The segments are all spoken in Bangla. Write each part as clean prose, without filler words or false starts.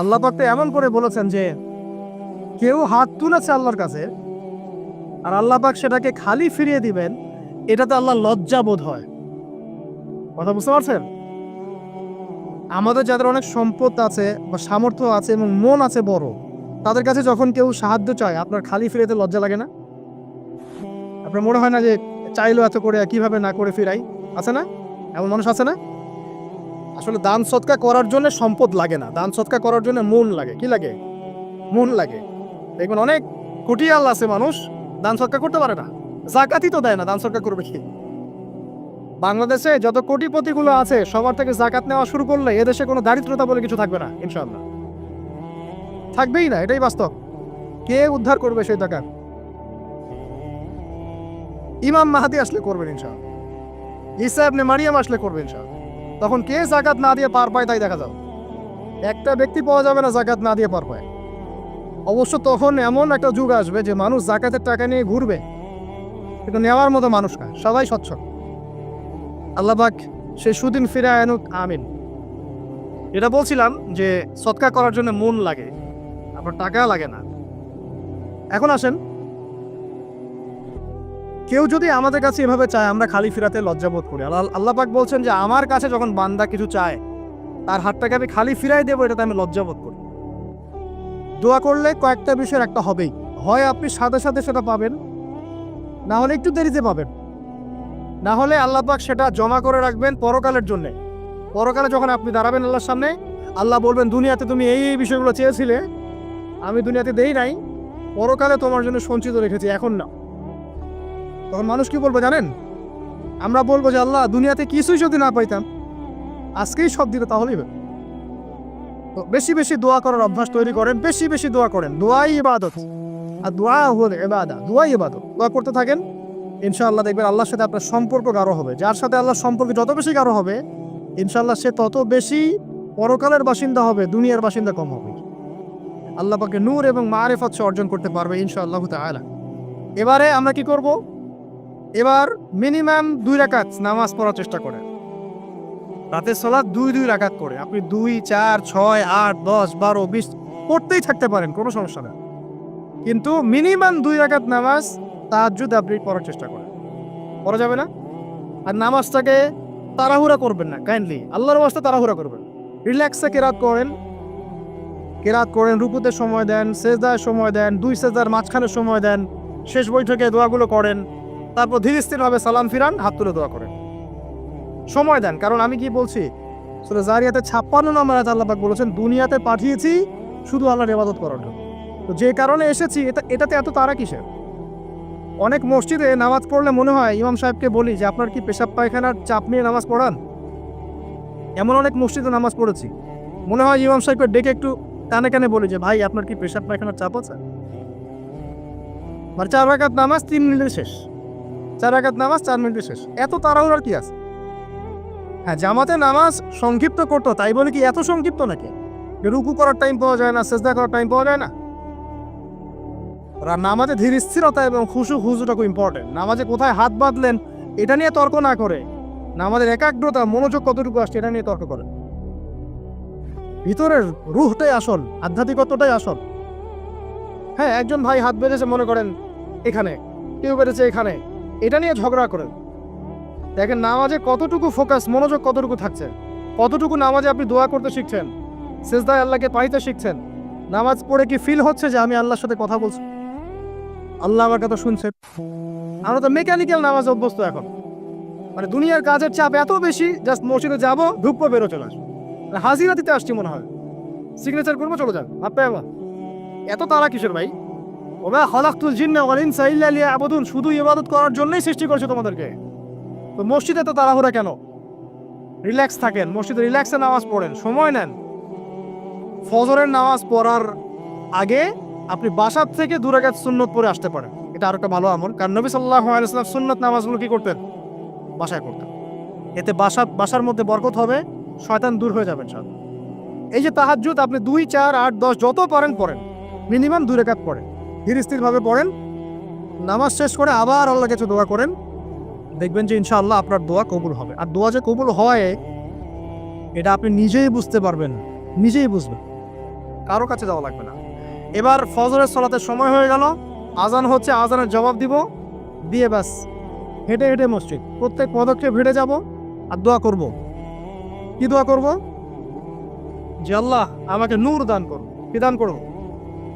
আল্লাহ পাক তো এমন করে বলেছেন যে কেউ হাত তুলেছে আল্লাহর কাছে আর আল্লাহ পাক সেটাকে খালি ফিরিয়ে দিবেন, এটাতে আল্লাহ লজ্জা বোধ হয়। কথা বুঝতে পারছেন? আমাদের যাদের অনেক সম্পদ আছে বা সামর্থ্য আছে এবং মন আছে বড়, তাদের কাছে যখন কেউ সাহায্য চায় আপনার খালি ফিরাইতে লজ্জা লাগে না? আপনার মনে হয় না যে চাইলো এত করে কিভাবে না করে ফিরাই? আছে না? এমন মানুষ আছে না? আসলে দান সৎকা করার জন্য সম্পদ লাগে না, দান সৎকা করার জন্য মন লাগে। কি লাগে? মন লাগে। দেখবেন অনেক কোটিয়াল আছে মানুষ, দান সৎকা করতে পারে না, জাকাতই তো দেয় না, দান সৎকা করবে কি? বাংলাদেশে যত কোটিপতিগুলো আছে সবার থেকে জাকাত নেওয়া শুরু করলে এদেশে কোনো দারিদ্রতা বলে কিছু থাকবে না, ইনশাআল্লাহ থাকবেই না, এটাই বাস্তব। কে উদ্ধার করবে সেই টাকা? ইমাম মাহাদি আসলে করবেন ইনশাআল্লাহ, ঈসা ইবনে মারিয়াম আসলে করবেন ইনশাআল্লাহ। তখন কে জাকাত না দিয়ে পার পায় তাই দেখা যাবে। একটা ব্যক্তি পাওয়া যাবে না জাকাত না দিয়ে পার পায়। অবশ্য তখন এমন একটা যুগ আসবে যে মানুষ জাকাতের টাকা নিয়ে ঘুরবে, কিন্তু নেওয়ার মতো মানুষ না, সবাই সচ্ছল। আল্লাহ পাক সে সুদিন ফিরে আনুক, আমিন। এটা বলছিলাম যে সৎকা করার জন্য মন লাগে, আপনার টাকা লাগে না। এখন আসেন, কেউ যদি আমাদের কাছে এভাবে চায় আমরা খালি ফিরাতে লজ্জাবোধ করি। আল্লাহ পাক বলছেন যে আমার কাছে যখন বান্দা কিছু চায় তার হাতটাকে আমি খালি ফিরাই দেবো, এটাতে আমি লজ্জাবোধ করি। দোয়া করলে কয়েকটা বিষয়ের একটা হবেই, হয় আপনি সাথে সাথে সেটা পাবেন, না হলে একটু দেরিতে পাবেন, না হলে আল্লাহ পাক সেটা জমা করে রাখবেন পরকালের জন্যে। পরকালে যখন আপনি দাঁড়াবেন আল্লাহর সামনে, আল্লাহ বলবেন দুনিয়াতে তুমি এই এই বিষয়গুলো চেয়েছিলে, আমি দুনিয়াতে দেই নাই, পরকালে তোমার জন্য সঞ্চিত রেখেছি, এখন না। তখন মানুষ কি বলবো জানেন? আমরা বলবো যে আল্লাহ দুনিয়াতে কিছুই যদি না পাইতাম, আজকেই সব দিতে, তাহলেই হবে। তো বেশি বেশি দোয়া করার অভ্যাস তৈরি করেন, বেশি বেশি দোয়া করেন। দোয়াই ইবাদত, আর দোয়া হল ইবাদত, দোয়াই ইবাদত। দোয়া করতে থাকেন, ইনশাআল্লাহ দেখবেন আল্লাহর সাথে আপনার সম্পর্ক গাঢ় হবে। যার সাথে আল্লাহর সম্পর্ক যত বেশি গাঢ় হবে, ইনশাআল্লাহ সে তত বেশি পরকালের বাসিন্দা হবে, দুনিয়ার বাসিন্দা কম হবে। আল্লাহ পাকে নূর এবং মারিফত সে অর্জন করতে পারবে ইনশাআল্লাহ তাআলা। এবারে আমরা কি করব? এবার মিনিমাম 2 রাকাত নামাজ পড়ার চেষ্টা করেন। রাতের সালাত 2 রাকাত করে আপনি 2, 4, 6, 8, 10, 12, 20 পড়তেই থাকতে পারেন, কোনো সমস্যা না। কিন্তু মিনিমাম 2 রাকাত নামাজ তাহাজ্জুদ আপনি পড়ার চেষ্টা করেন। পড়া যাবে না? আর নামাজটাকে তাড়াহুড়া করবেন না, কাইন্ডলি আল্লাহর ওয়াস্তে তাড়াহুড়া করবেন। রিল্যাক্সে কেরাত করেন, রুকুতে সময় দেন, সেজদায় সময় দেন, 2 সেজদার মাঝখানে সময় দেন, শেষ বৈঠকে দোয়াগুলো করেন, তারপর ধীরে স্থিরভাবে সালাম ফিরান, হাত তুলে দোয়া করেন, সময় দেন। কারণ আমি কি বলছি, সূরা জারিয়াতে 56 নম্বর আয়াতে আল্লাহ পাক বলেছেন দুনিয়াতে পাঠিয়েছি শুধু আল্লাহর ইবাদত করার জন্য। তো যে কারণে এসেছি এটাতে এত তাড়া কিসের? অনেক মসজিদে নামাজ পড়লে মনে হয় ইমাম সাহেবকে বলি যে আপনার কি পেশাব পায়খানার চাপ নিয়ে নামাজ পড়ান? এমন অনেক মসজিদে নামাজ পড়েছি, মনে হয় ইমাম সাহেবকে ডেকে একটু কানে কানে বলি যে ভাই আপনার কি পেশাব পায়খানার চাপ আছে? আর 4 রাকাত নামাজ 3 মিনিটে শেষ, 4 রাকাত নামাজ 4 মিনিটে শেষ, এত তাড়াহুড়ার কি আছে? হ্যাঁ, জামাতে নামাজ সংক্ষিপ্ত করতো, তাই বলে কি এত সংক্ষিপ্ত নাকি? রুকু করার টাইম পাওয়া যায় না, সেজদা করার টাইম পাওয়া যায় না? নামাজে ধীর স্থিরতা এবং হুজুটা খুব ইম্পর্টেন্ট। নামাজে কোথায় হাত বাঁধলেন এটা নিয়ে তর্ক না করে, নামাজের একাগ্রতা মনোযোগ কতটুকু আসছে এটা নিয়ে তর্ক করে। ভিতরের রুহটাই আসল, আধ্যাত্মিকতাটাই আসল। হ্যাঁ, একজন ভাই হাত বেঁধেছে মনে করেন এখানে, কেউ বেঁধেছে এখানে, এটা নিয়ে ঝগড়া করেন। দেখেন নামাজে কতটুকু ফোকাস, মনোযোগ কতটুকু থাকছে, কতটুকু নামাজে আপনি দোয়া করতে শিখছেন, সেজদায় আল্লাহকে পাইতে শিখছেন। নামাজ পড়ে কি ফিল হচ্ছে যে আমি আল্লাহর সাথে কথা বলছি, আল্লাহ আমার কথা শুনছেন? আমরা তো মেকানিক্যাল নামাজ অভ্যস্ত এখন, মানে দুনিয়ার কাজের চাপ এত বেশি, জাস্ট মসজিদে যাবো, ঢুকবো, বেরো, চলে আসবো, হাজিরা দিতে আসছি মনে হয়, সিগনেচার করবো, চলে যান, ভাবতে আমার এত তাড়া কিসের ভাই? ওমা খালাকতুল জিন্না ওয়াল ইনসা ইল্লা লিয়াবুদুন, শুধু ইবাদত করার জন্যই সৃষ্টি করেছে তোমাদেরকে। তো মসজিদে তো তাড়াহুড়া কেন? রিল্যাক্স থাকেন, মসজিদে রিল্যাক্সে নামাজ পড়েন, সময় নেন। ফজরের নামাজ পড়ার আগে আপনি বাসার থেকে 2 রাকাত সুন্নত পড়ে আসতে পারেন, এটা আরো একটা ভালো আমল। কারণ নবী সাল্লাল্লাহু আলাইহি ওয়াসাল্লাম সুন্নত নামাজগুলো কি করতেন? বাসায় করতেন। এতে বাসার মধ্যে বরকত হবে, শয়তান দূর হয়ে যাবে ইনশাআল্লাহ। এই যে তাহাজ্জুদ আপনি 2, 4, 8, 10 যত পারেন পড়েন, মিনিমাম 2 রাকাত পড়েন, ধীর স্থিরভাবে পড়েন। নামাজ শেষ করে আবার আল্লাহর কাছে দোয়া করেন, দেখবেন যে ইনশাআল্লাহ আপনার দোয়া কবুল হবে। আর দোয়া যে কবুল হয় এটা আপনি নিজেই বুঝতে পারবেন, নিজেই বুঝবেন। কারো কাছে যাওয়া লাগবে না। এবার ফজরের সালাতের সময় হয়ে গেল, আজান হচ্ছে, আজানের জবাব দিব, দিয়ে ব্যাস হেঁটে হেঁটে মসজিদ, প্রত্যেক পদক্ষেপ হেঁটে যাব আর দোয়া করব। কি দোয়া করব? যে আল্লাহ আমাকে নূর দান করো। কি দান করো?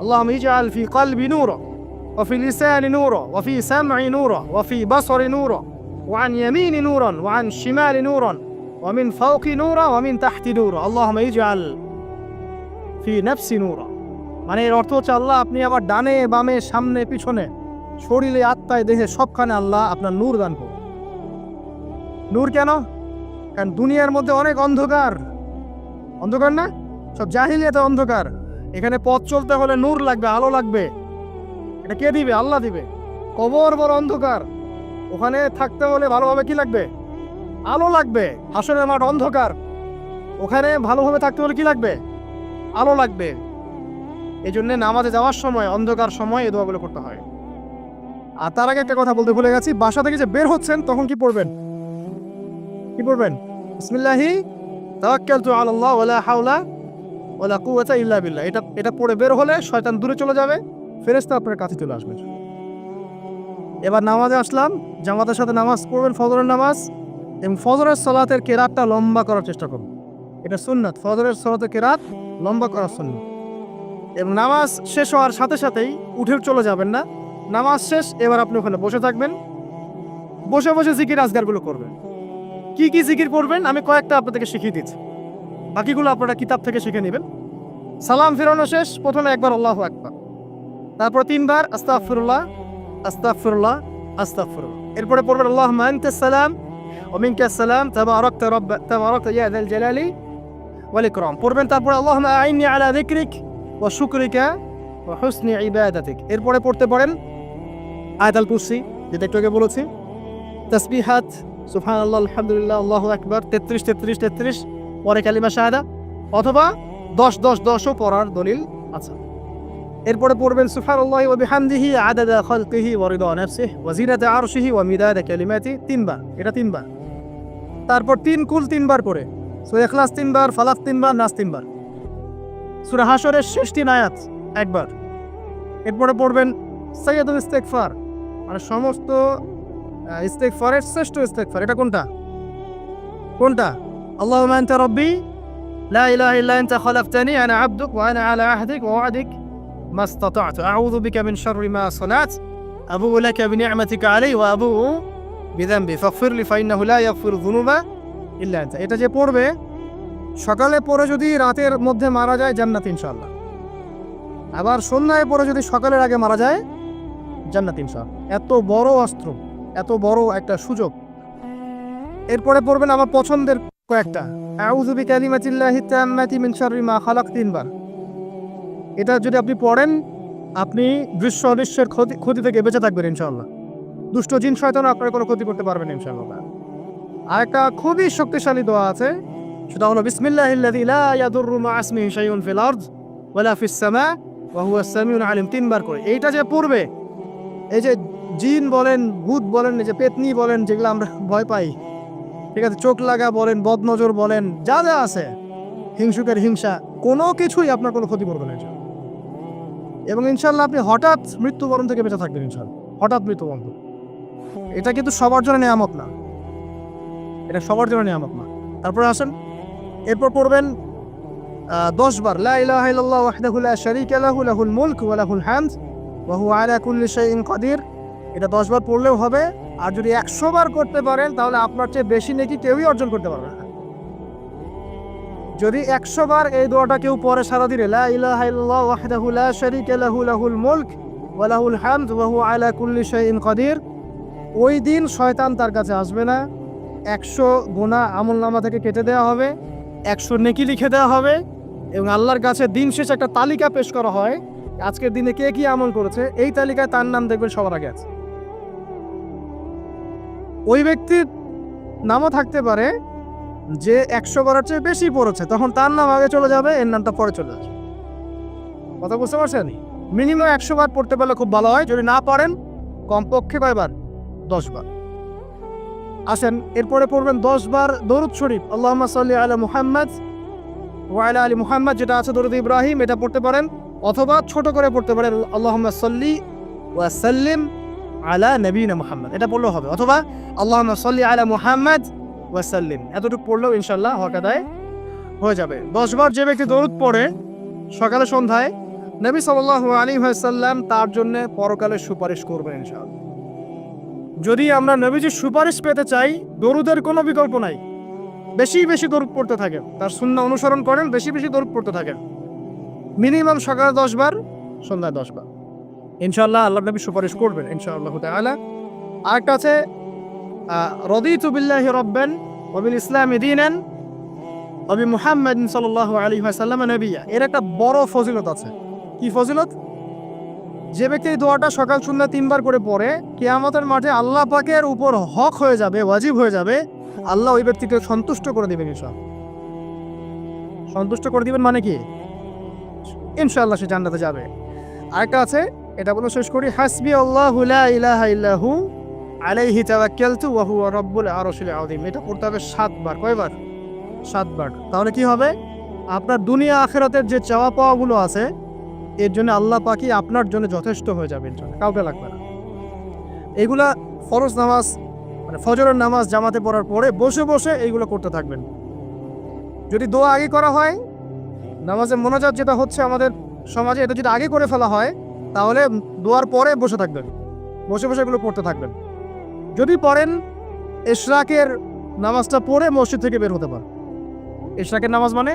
আল্লাহুম্মা ইজআল ফি কলবি নূরা ওয়া ফি লিসানি নূরা ওয়া ফি সামঈ নূরা ওয়া ফি বাসরি নূরা ওয়া আন ইয়ামিনি নূরান ওয়া আন শিমালি নূরান ওয়া মিন ফাওকি নূরা ওয়া মিন তাহতি নূরা আল্লাহুম্মা ইজআল ফি নাফসি নূরা। মানে এর অর্থ হচ্ছে আল্লাহ আপনি আবার ডানে বামে সামনে পিছনে শরীরে আত্মায় দেহে সবখানে আল্লাহ আপনার নূর দান করুন। নূর কেন? কারণ দুনিয়ার মধ্যে অনেক অন্ধকার, অন্ধকার না? সব জাহিলিয়াতে অন্ধকার। এখানে পথ চলতে হলে নূর লাগবে, আলো লাগবে। এটা কে দিবে? আল্লাহ দিবে। কবর বড় অন্ধকার, ওখানে থাকতে হলে ভালোভাবে কি লাগবে? আলো লাগবে। হাসরের মাঠ অন্ধকার, ওখানে ভালোভাবে থাকতে হলে কি লাগবে? আলো লাগবে। এই জন্য নামাজে যাওয়ার সময় অন্ধকার সময় এই দোয়াগুলো করতে হয়। আর তার আগে একটা কথা বলতে ভুলে গেছি, বাসা থেকে যে বের হচ্ছেন তখন কি পড়বেন? কি পড়বেন? বিসমিল্লাহি তাওয়াক্কালতু আলাল্লাহ ওয়ালা হাওলা ওয়ালা কুওয়াতা ইল্লা বিল্লাহ। এটা পড়ে বের হলে শয়তান দূরে চলে যাবে, ফেরেশতা আপনার কাছে চলে আসবে। এবার নামাজে আসলাম, জামাতের সাথে নামাজ পড়বেন, ফজরের নামাজ, এবং ফজরের সালাতের কেরাতটা লম্বা করার চেষ্টা করুন। এটা সুন্নাত, ফজরের সালাতের কেরাত লম্বা করা সুন্নাত। এবং নামাজ শেষ হওয়ার সাথে সাথেই উঠে চলে যাবেন না। নামাজ শেষ, এবার আপনি ওখানে বসে থাকবেন, বসে বসে জিকির আজগারগুলো করবেন। কি কি জিকির করবেন আমি কয়েকটা আপনাদেরকে শিখিয়ে দিচ্ছি, বাকিগুলো আপনারা কিতাব থেকে শিখে নেবেন। সালাম ফেরানো শেষ, প্রথমে একবার আল্লাহু আকবার, তারপর 3 বার আস্তাগফিরুল্লাহ আস্তাগফিরুল্লাহ আস্তাগফিরুল্লাহ। এরপরে পড়বেন আল্লাহুম্মা আনতাস সালাম ওয়া মিনকাস সালাম তাবারাকতা ইয়া যাল জালালি ওয়াল ইকরাম পড়বেন। তারপরে আল্লাহুম্মা আইন্নি আলা যিকরিক ওয়া শুকরিকা ওয়া হুসনি ইবাদাতিক। এরপরে পড়তে পারেন আয়াতুল কুরসি, যেটা একটু আগে বলেছি, তাসবিহাত সুবহানাল্লাহ আলহামদুলিল্লাহ আল্লাহু আকবার 33 33 33, পরে কালিমা শাহাদা, অথবা 10 10 10ও পড়ার দলিল আছে। এরপরে পড়বেন সুবহানাল্লাহি ওয়া বিহামদিহি আদাদা খালকিহি ওয়া রিদা নাফসিহি ওয়া জিনাতা আরশিহি ওয়া মিদাদা কালিমাতি 3 বার, এটা 3 বার। তারপর 3 কুল 3 বার পড়ে, সূরা ইখলাস 3 বার, ফালাক 3 বার, নাস 3 বার, সূরা হাশরের শেষ 3 আয়াত একবার। এরপরে পড়বেন সাইয়্যিদুল ইস্তিগফার, মানে সমস্ত ইস্তিগফারের শ্রেষ্ঠ ইস্তিগফার। এটা কোনটা? কোনটা? আল্লাহুম্মা আনতা রাব্বি লা ইলাহা ইল্লা আনতা খালাকতানি আনা আবদুক ওয়া আনা আলা আহদিক ওয়া ওয়া'দিক মাস্তাতা'তু আউযু বিকা মিন শাররি মা সানাত আবুউ লাকা বিনি'মাতিকা আলাইহি ওয়া আবুউ বিযামবি ফাগফিরলি ফাইন্নাহু লা ইয়াগফিরু যুনুবা ইল্লা আনতা। এটা যে পড়বে সকালে পড়ে যদি রাতের মধ্যে মারা যায় জান্নাত ইনশাআল্লাহ। আবার সন্ধ্যায় পড়ে যদি সকালের আগে মারা যায় জান্নাত ইনশাআল্লাহ। এত বড় অস্ত্র, এত বড় একটা সুযোগ। এরপরে পড়বেন আমার পছন্দের কয়েকটা, আউযু বিকালিমাতিল্লাহি তাম্মাতি মিন শাররি মা খালাক 3 বার। এটা যদি আপনি পড়েন আপনি দৃশ্য অদৃশ্যের ক্ষতি থেকে বেঁচে থাকবেন ইনশাআল্লাহ। দুষ্ট জিন শয়তান আপনার কোনো ক্ষতি করতে পারবেন ইনশাআল্লাহ। আর একটা খুবই শক্তিশালী দোয়া আছে, সেটা হলো বিসমিল্লাহিল্লাযী লা ইয়াদুররু মা ইসমিহি শাইউন ফিল আরদ ওয়ালা ফিস সামা ওয়া হুয়াস সামিউল আলিম 3 বার করে। এইটা যে পড়বে, এই যে জিন বলেন, ভূত বলেন, এই যে পেতনি বলেন, যেগুলো আমরা ভয় পাই, ঠিক আছে, চোখ লাগা বলেন, বদনজর বলেন, যা যা আছে, হিংসুকের হিংসা, কোনো কিছুই আপনার কোনো ক্ষতি করবে না এবং ইনশাআল্লাহ আপনি হঠাৎ মৃত্যুবরণ থেকে বেঁচে থাকবেন ইনশাআল্লাহ। হঠাৎ মৃত্যুবরণ, এটা কিন্তু সবার জন্য নিয়ামত না, এটা সবার জন্য নিয়ামত না। তারপরে আসেন, এরপর পড়বেন 10 বার লা ইলাহা ইল্লাল্লাহ ওয়াহদাহু লা শারীকা লাহু লাহুল মুলকু ওয়া লাহুল হামদ ওয়া হুয়া আলা কুল্লি শাইইন কাদির। এটা 10 বার পড়লেও হবে। আর যদি 100 বার করতে পারেন তাহলে আপনার চেয়ে বেশি নেকি কেউই অর্জন করতে পারবে না। যদি 100 বার এই দোয়াটা কেউ পড়ে সারাদিনে, লা ইলাহা ইল্লাল্লাহ ওয়াহদাহু লা শারীকা লাহু লাহুল মুলক ওয়া লাহুল হামদ ওয়া হুয়া আলা কুল্লি শাইইন কাদির, ওই দিন শয়তান তার কাছে আসবে না। 100 গুনাহ আমলনামা থেকে কেটে দেওয়া হবে, 100 নেকি লিখে দেওয়া হবে এবং আল্লাহর কাছে দিন শেষে একটা তালিকা পেশ করা হয়, আজকের দিনে কে কি আমল করেছে, এই তালিকায় তার নাম দেখবেন সবার আগে আছে। ওই ব্যক্তির নামও থাকতে পারে যে 100 বারের চেয়ে বেশি পড়েছে, তখন তার নাম আগে চলে যাবে, এর নামটা পরে চলে আসবে। কথা বুঝতে পারছেন? মিনিমাম 100 বার পড়তে পারলে খুব ভালো হয়, যদি না পারেন কমপক্ষে কয়বার? 10 বার। আসেন, এরপরে পড়বেন 10 বার দরুদ শরীফ, আল্লাহুম্মা সাল্লি আলা মুহাম্মাদ ওয়া আলা আলি মুহাম্মাদ যেটা আছে দরুদ ইব্রাহিম এটা পড়তে পারেন, অথবা ছোট করে পড়তে পারেন আল্লাহুম্মা সাল্লি ওয়া সাল্লিম আলা নবিয়িনা মুহাম্মদ, এটা পড়লেও হবে, অথবা আল্লাহুম্মা সাল্লি আলা মুহাম্মাদ ওয়া সাল্লিম, এতটুকু পড়লেও ইনশাআল্লাহ হক আদায় হয়ে যাবে। 10 বার যে ব্যক্তি দরুদ পড়ে সকালে সন্ধ্যায়, নবী সাল্লাল্লাহু আলাইহি ওয়াসাল্লাম তার জন্য পরকালে সুপারিশ করবেন ইনশাআল্লাহ। যদি আমরা নবীজির সুপারিশ পেতে চাই, দরুদের কোনো বিকল্প নাই, বেশি বেশি দরুদ পড়তে থাকেন, তার সুন্নাহ অনুসরণ করেন, বেশি বেশি দরুদ পড়তে থাকেন, মিনিমাম সকালে 10 বার, সন্ধ্যায় 10 বার, ইনশাআল্লাহ আল্লাহ নবী সুপারিশ করবেন ইনশাআল্লাহ তাআলা। আরেকটা আছে রাদিতু বিল্লাহি রাব্বান ওয়া বিল ইসলামি দীনান ওয়া বি মুহাম্মাদিন সাল্লাল্লাহু আলাইহি ওয়াসাল্লাম নবিয়্যা, এর একটা বড় ফজিলত আছে। কি ফজিলত? যে ব্যক্তি এই দোয়াটা সকাল সন্ধ্যা 3 বার করে পড়ে, কিয়ামতের মাঠে আল্লাহ পাকের উপর হক হয়ে যাবে, ওয়াজিব হয়ে যাবে, আল্লাহ ওই ব্যক্তিকে সন্তুষ্ট করে দিবেন ইনশাআল্লাহ। সন্তুষ্ট করে দিবেন মানে কি? ইনশাআল্লাহ সে জান্নাতে যাবে। আরেকটা আছে, এটা বলে শেষ করি, হাসবি আল্লাহু লা ইলাহা ইল্লাহু আলাইহি তাওয়াক্কালতু ওয়া হুয়া রাব্বুল আরশিল আযীম, এটা পড়তে হবে 7 বার। কয়বার? 7 বার। তাহলে কি হবে? আপনার দুনিয়া আখিরাতের যে চাওয়া পাওয়াগুলো আছে, এর জন্য আল্লাহ পাকই আপনার জন্য যথেষ্ট হয়ে যাবে ইনশাআল্লাহ, কাউকে লাগবে না। এগুলা ফরজ নামাজ মানে ফজরের নামাজ জামাতে পড়ার পরে বসে বসে এইগুলো করতে থাকবেন। যদি দোয়া আগে করা হয়, নামাজে মোনাজাত যেটা হচ্ছে আমাদের সমাজে, এটা যদি আগে করে ফেলা হয়, তাহলে দোয়ার পরে বসে থাকবেন, বসে বসে এগুলো পড়তে থাকবেন। যদি পড়েন, ইশরাকের নামাজটা পড়ে মসজিদ থেকে বের হতে পারে। ইশরাকের নামাজ মানে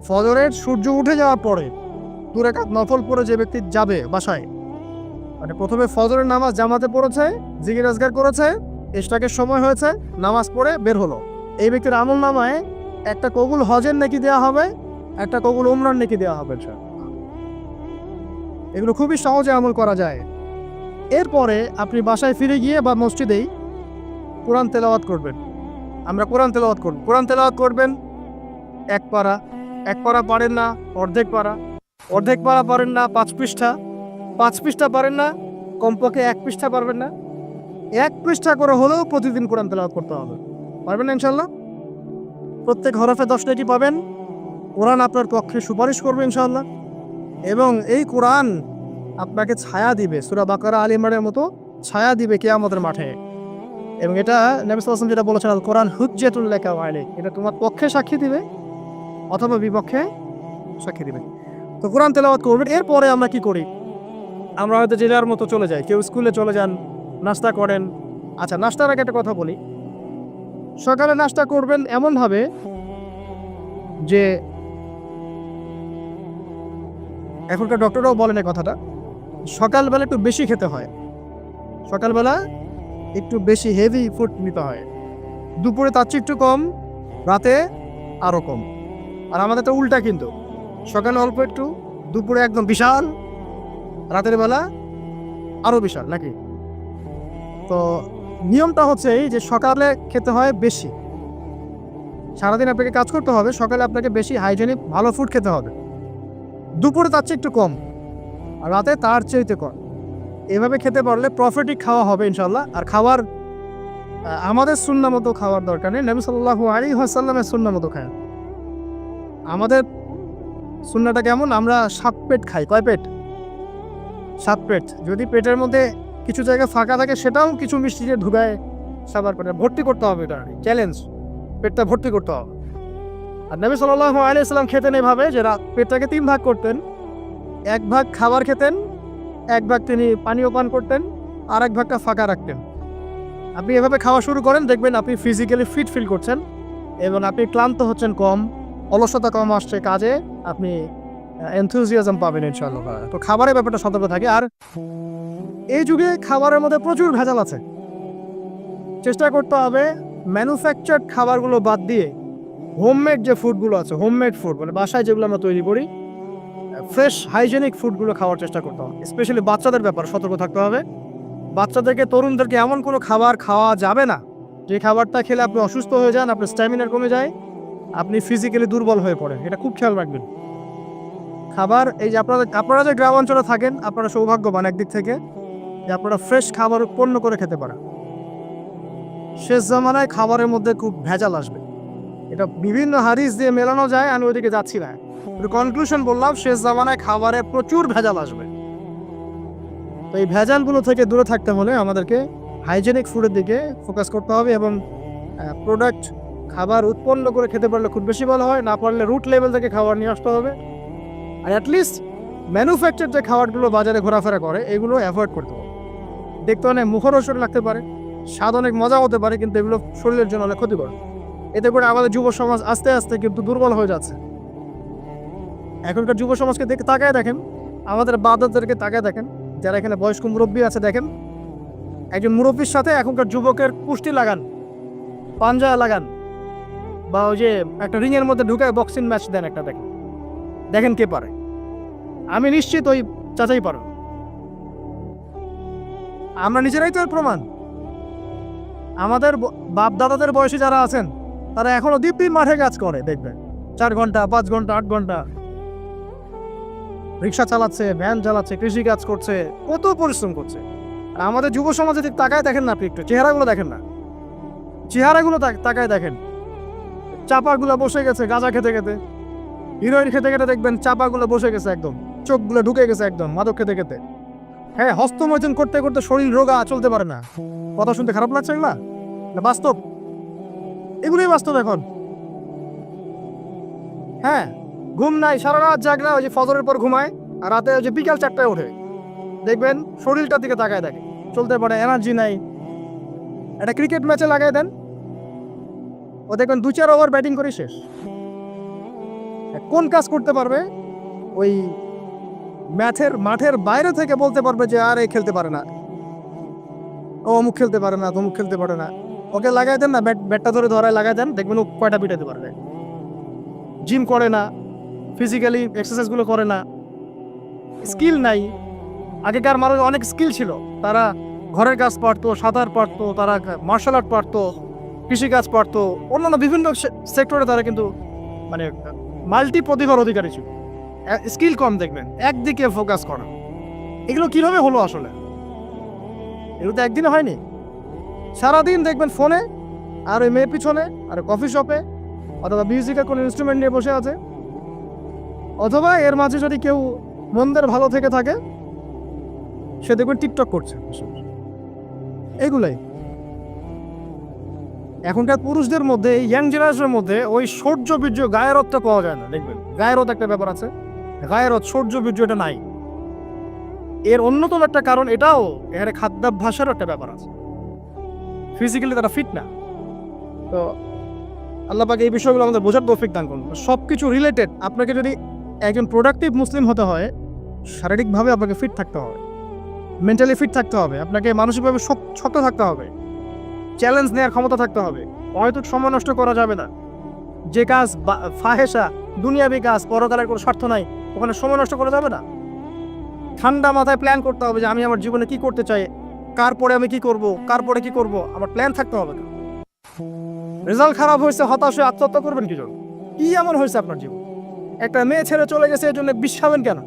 ফজরের সূর্য উঠে যাওয়ার পরে 2 রাকাত নফল পড়ে যে ব্যক্তি যাবে বাসায়, মানে প্রথমে ফজরের নামাজ জামাতে পড়েছে, জিকির আজকার করেছে, ইশরাকের সময় হয়েছে, নামাজ পড়ে বের হলো, এই ব্যক্তির আমল নামায় একটা কবুল হজের নেকি দেওয়া হবে, একটা কবুল উমরার নেকি দেওয়া হবে। এগুলো খুবই সহজে আমল করা যায়। এরপরে আপনি বাসায় ফিরে গিয়ে বা মসজিদেই কোরআন তেলাওয়াত করবেন। আমরা কোরআন তেলাওয়াত করব, কোরআন তেলাওয়াত করবেন 1 পারা, 1 পারা পারেন না অর্ধেক পারা, অর্ধেক পারা পারেন না 5 পৃষ্ঠা, 5 পৃষ্ঠা পারেন না কমপক্ষে 1 পৃষ্ঠা পারবেন না, 1 পৃষ্ঠা করে হলেও প্রতিদিন কোরআন তেলাওয়াত করতে হবে। পারবেন না ইনশাআল্লাহ? প্রত্যেক হরফে 10 নেকি পাবেন। কোরআন আপনার পক্ষে সুপারিশ করবে ইনশাআল্লাহ, এবং এই কোরআন আপনাকে ছায়া দিবে, সূরা বাকারা আলে ইমরানের মতো ছায়া দিবে কিয়ামতের মাঠে। এবং এটা নবী সাল্লাল্লাহু আলাইহি ওয়াসাল্লাম যেটা বলেছেন, আল কোরআন হুজ্জাতুল লাকা ওয়া আলাইক, এটা তোমার পক্ষে সাক্ষী দিবে অথবা বিপক্ষে সাক্ষী দিবে। তো কোরআন তেলাওয়াত করবেন। এরপরে আমরা কি করি? আমরা হয়তো জেলার মতো চলে যাই, কেউ স্কুলে চলে যান, নাস্তা করেন। আচ্ছা, নাস্তার আগে একটা কথা বলি, সকালে নাস্তা করবেন এমনভাবে যে, এখনকার ডক্টররাও বলেন এই কথাটা, সকালবেলা একটু বেশি খেতে হয়, সকালবেলা একটু বেশি হেভি ফুড নিতে হয়, দুপুরে তার চেয়ে একটু কম, রাতে আরও কম। আর আমাদের তো উল্টা, কিন্তু সকালে অল্প একটু, দুপুরে একদম বিশাল, রাতের বেলা আরও বিশাল, নাকি? তো নিয়মটা হচ্ছে এই যে সকালে খেতে হয় বেশি, সারাদিন আপনাকে কাজ করতে হবে, সকালে আপনাকে বেশি হাইজেনিক ভালো ফুড খেতে হবে, দুপুরে তার চেয়ে একটু কম, আর রাতে তার চেয়েতে কম। এভাবে খেতে পারলে প্রফিটিক খাওয়া হবে ইনশাল্লাহ। আর খাওয়ার আমাদের সুন্নাহ মতো খাওয়ার দরকার নেই, নবী সাল্লাল্লাহু আলাইহি ওয়াসাল্লামের সুন্নাহ মতো খায়। আমাদের সুন্নাহটা কেমন? আমরা 7 পেট খাই। কয় পেট? 7 পেট। যদি পেটের মধ্যে কিছু জায়গা ফাঁকা থাকে, সেটাও কিছু মিষ্টি দিয়ে ঢুকায় সাবার করে ভর্তি করতে হবে। এটা চ্যালেঞ্জ, পেটটা ভর্তি করতে হবে। আর নবী সাল্লাল্লাহু আলাইহি ওয়াসাল্লাম খেতেন এভাবে যে পেটটাকে 3 ভাগ করতেন, 1 ভাগ খাবার খেতেন, 1 ভাগ তিনি পানীয় পান করতেন, আর 1 ভাগটা ফাঁকা রাখতেন। আপনি এভাবে খাওয়া শুরু করেন, দেখবেন আপনি ফিজিক্যালি ফিট ফিল করছেন এবং আপনি ক্লান্ত হচ্ছেন কম, অলসতা কম আসছে কাজে, আপনি এনথুজিয়াজম পাবেন ইনশাআল্লাহ। তো খাবারের ব্যাপারটা সতর্ক থাকে। আর এই যুগে খাবারের মধ্যে প্রচুর ভেজাল আছে, চেষ্টা করতে হবে ম্যানুফ্যাকচার্ড খাবারগুলো বাদ দিয়ে হোমমেড যে ফুডগুলো আছে, হোমমেড ফুড মানে বাসায় যেগুলো আমরা তৈরি করি, ফ্রেশ হাইজেনিক ফুডগুলো খাওয়ার চেষ্টা করতে হবে। স্পেশালি বাচ্চাদের ব্যাপারে সতর্ক থাকতে হবে। বাচ্চাদেরকে, তরুণদেরকে এমন কোনো খাবার খাওয়া যাবে না যে খাবারটা খেলে আপনি অসুস্থ হয়ে যান, আপনার স্ট্যামিনা কমে যায়, আপনি ফিজিক্যালি দুর্বল হয়ে পড়েন। এটা খুব খেয়াল রাখবেন। খাবার, এই যে আপনারা যে গ্রাম অঞ্চলে থাকেন, আপনারা সৌভাগ্যবান একদিক থেকে যে আপনারা ফ্রেশ খাবার উৎপন্ন করে খেতে পারেন। শেষ জামানায় খাবারের মধ্যে খুব ভেজাল আসবে, এটা বিভিন্ন হাদিস দিয়ে মেলানো যায়, আমি ওইদিকে যাচ্ছি না। কনক্লুশন বললাম, শেষ জামানায় খাবারে প্রচুর ভেজাল আসবে। তো এই ভেজালগুলো থেকে দূরে থাকতে হলে আমাদেরকে হাইজেনিক ফুডের দিকে ফোকাস করতে হবে এবং প্রোডাক্ট খাবার উৎপন্ন করে খেতে পারলে খুব বেশি ভালো হয়, না পারলে রুট লেভেল থেকে খাবার নিয়ে আসতে হবে। আর অ্যাটলিস্ট ম্যানুফ্যাকচার যে খাবারগুলো বাজারে ঘোরাফেরা করে এগুলো অ্যাভয়েড করতে হবে। দেখতে অনেক মুখরোচক লাগতে পারে, স্বাদ অনেক মজা হতে পারে, কিন্তু এগুলো শরীরের জন্য অনেক ক্ষতিকর। এতে করে আমাদের যুব সমাজ আস্তে আস্তে কিন্তু দুর্বল হয়ে যাচ্ছে। এখনকার যুব সমাজকে তাকায় দেখেন, আমাদের বাদদেরকে তাকায় দেখেন, যারা এখানে বয়স্ক মুরব্বী আছে দেখেন, একজন মুরব্বীর সাথে এখনকার যুবকের কুস্তি লাগান, পাঞ্জা লাগান, বা ওই যে একটা রিংয়ের মধ্যে ঢুকায় বক্সিং ম্যাচ দেন, একটা দেখেন, দেখেন কে পারে। আমি নিশ্চিত ওই চাচাই পারো। আমরা নিজেরাই তো এর প্রমাণ। আমাদের বাপ দাদাদের বয়সী যারা আছেন তারা এখনো দিব্যি মাঠে কাজ করে, দেখবেন 4 ঘন্টা 5 ঘন্টা 8 ঘন্টা রিক্সা চালাচ্ছে, ভ্যান চালাচ্ছে, কৃষি কাজ করছে, কত পরিশ্রম করছে। আর আমাদের যুব সমাজে ঠিক তাকায় দেখেন না, আপনি একটু চেহারাগুলো দেখেন না, চেহারাগুলো তাকায় দেখেন, চাপাগুলো বসে গেছে গাঁজা খেতে খেতে, হিরোইন খেতে খেতে দেখবেন চাপাগুলো বসে গেছে একদম, চোখগুলো ঢুকে গেছে একদম মাদক খেতে খেতে। হ্যাঁ, হস্তমৈথুন করতে করতে শরীর রোগা, চলতে পারে না। কথা শুনতে খারাপ লাগছে এগুলা? না বাস্তব, এগুলোই বাস্তব এখন। হ্যাঁ, ঘুম নাই, সারা রাত জাগরা, ওই যে ফজরের পর ঘুমায়, আর রাতে ওই যে বিকাল 4টায় ওঠে, দেখবেন শরীরটার দিকে তাকায় দেখে, চলতে পারে, এনার্জি নাই। একটা ক্রিকেট ম্যাচে লাগাই দেন, ও দেখবেন 2-4 ওভার ব্যাটিং করে শেষ। কোন কাজ করতে পারবে? ওই মাঠের বাইরে থেকে বলতে পারবে যে আর এই খেলতে পারে না, ও অমুক খেলতে পারে না, তমুক খেলতে পারে না। ওকে লাগাই দেন না, ব্যাটটা ধরে ধরায় লাগাই দেন, দেখবেন ও কয়টা পিটাতে পারবে। জিম করে না, ফিজিক্যালি এক্সারসাইজগুলো করে না, স্কিল নাই। আগেকার মানুষ অনেক স্কিল ছিল, তারা ঘরের কাজ পারতো, সাঁতার পারতো, তারা মার্শাল আর্ট পারতো, কৃষিকাজ পারতো, অন্যান্য বিভিন্ন সেক্টরে তারা কিন্তু মানে মাল্টি প্রতিভার অধিকারী ছিল। স্কিল কম, দেখবেন একদিকে ফোকাস করা। এগুলো কিভাবে হলো আসলে? এগুলো তো একদিনে হয়নি। সারাদিন দেখবেন ফোনে, আর ওই মেয়ের পিছনে, আর কফি শপে, অথবা মিউজিকের কোনো ইনস্ট্রুমেন্ট নিয়ে বসে আছে, অথবা এর মাঝে যদি কেউ মন্দের ভালো থেকে থাকে সে দেখবেন টিকটক করছে। এগুলাই এখনকার পুরুষদের মধ্যে, ইয়াং জেনারেশনের মধ্যে ওই সৌর্য বীর্য গায়েরত্বটা পাওয়া যায় না। দেখবেন গায়েরত একটা ব্যাপার আছে, গায়েরত সৌর্য বীর্য এটা নাই। এর অন্যতম একটা কারণ এটাও, এখানে খাদ্যাভ্যাসেরও একটা ব্যাপার আছে। ফিজিক্যালি তারা ফিট না। তো আল্লাহ পাক এই বিষয়গুলো আমাদের বোঝার তৌফিক দান করুন। সব কিছু রিলেটেড। আপনাকে যদি একজন প্রোডাক্টিভ মুসলিম হতে হয়, শারীরিকভাবে আপনাকে ফিট থাকতে হবে, মেন্টালি ফিট থাকতে হবে, আপনাকে মানসিকভাবে শক্ত থাকতে হবে, চ্যালেঞ্জ নেওয়ার ক্ষমতা থাকতে হবে, হয়তো সময় নষ্ট করা যাবে না। যে কাজ ফাহেসা, দুনিয়াবি কাজ, পরকালের কোনো স্বার্থ নাই, ওখানে সময় নষ্ট করা যাবে না। ঠান্ডা মাথায় প্ল্যান করতে হবে যে আমি আমার জীবনে কি করতে চাই, কার পরে আমি কি করব, কার পরে কি করব, আমার প্ল্যান থাকতে হবে। রেজাল্ট খারাপ হয়েছে, হতাশ হয়ে আত্মহত্যা করবেন কি জন্য? কি এমন হয়েছে আপনার জীবন? একটা মেয়ে ছেড়ে চলে গেছে, এর জন্য বিষ খাবেন কেন?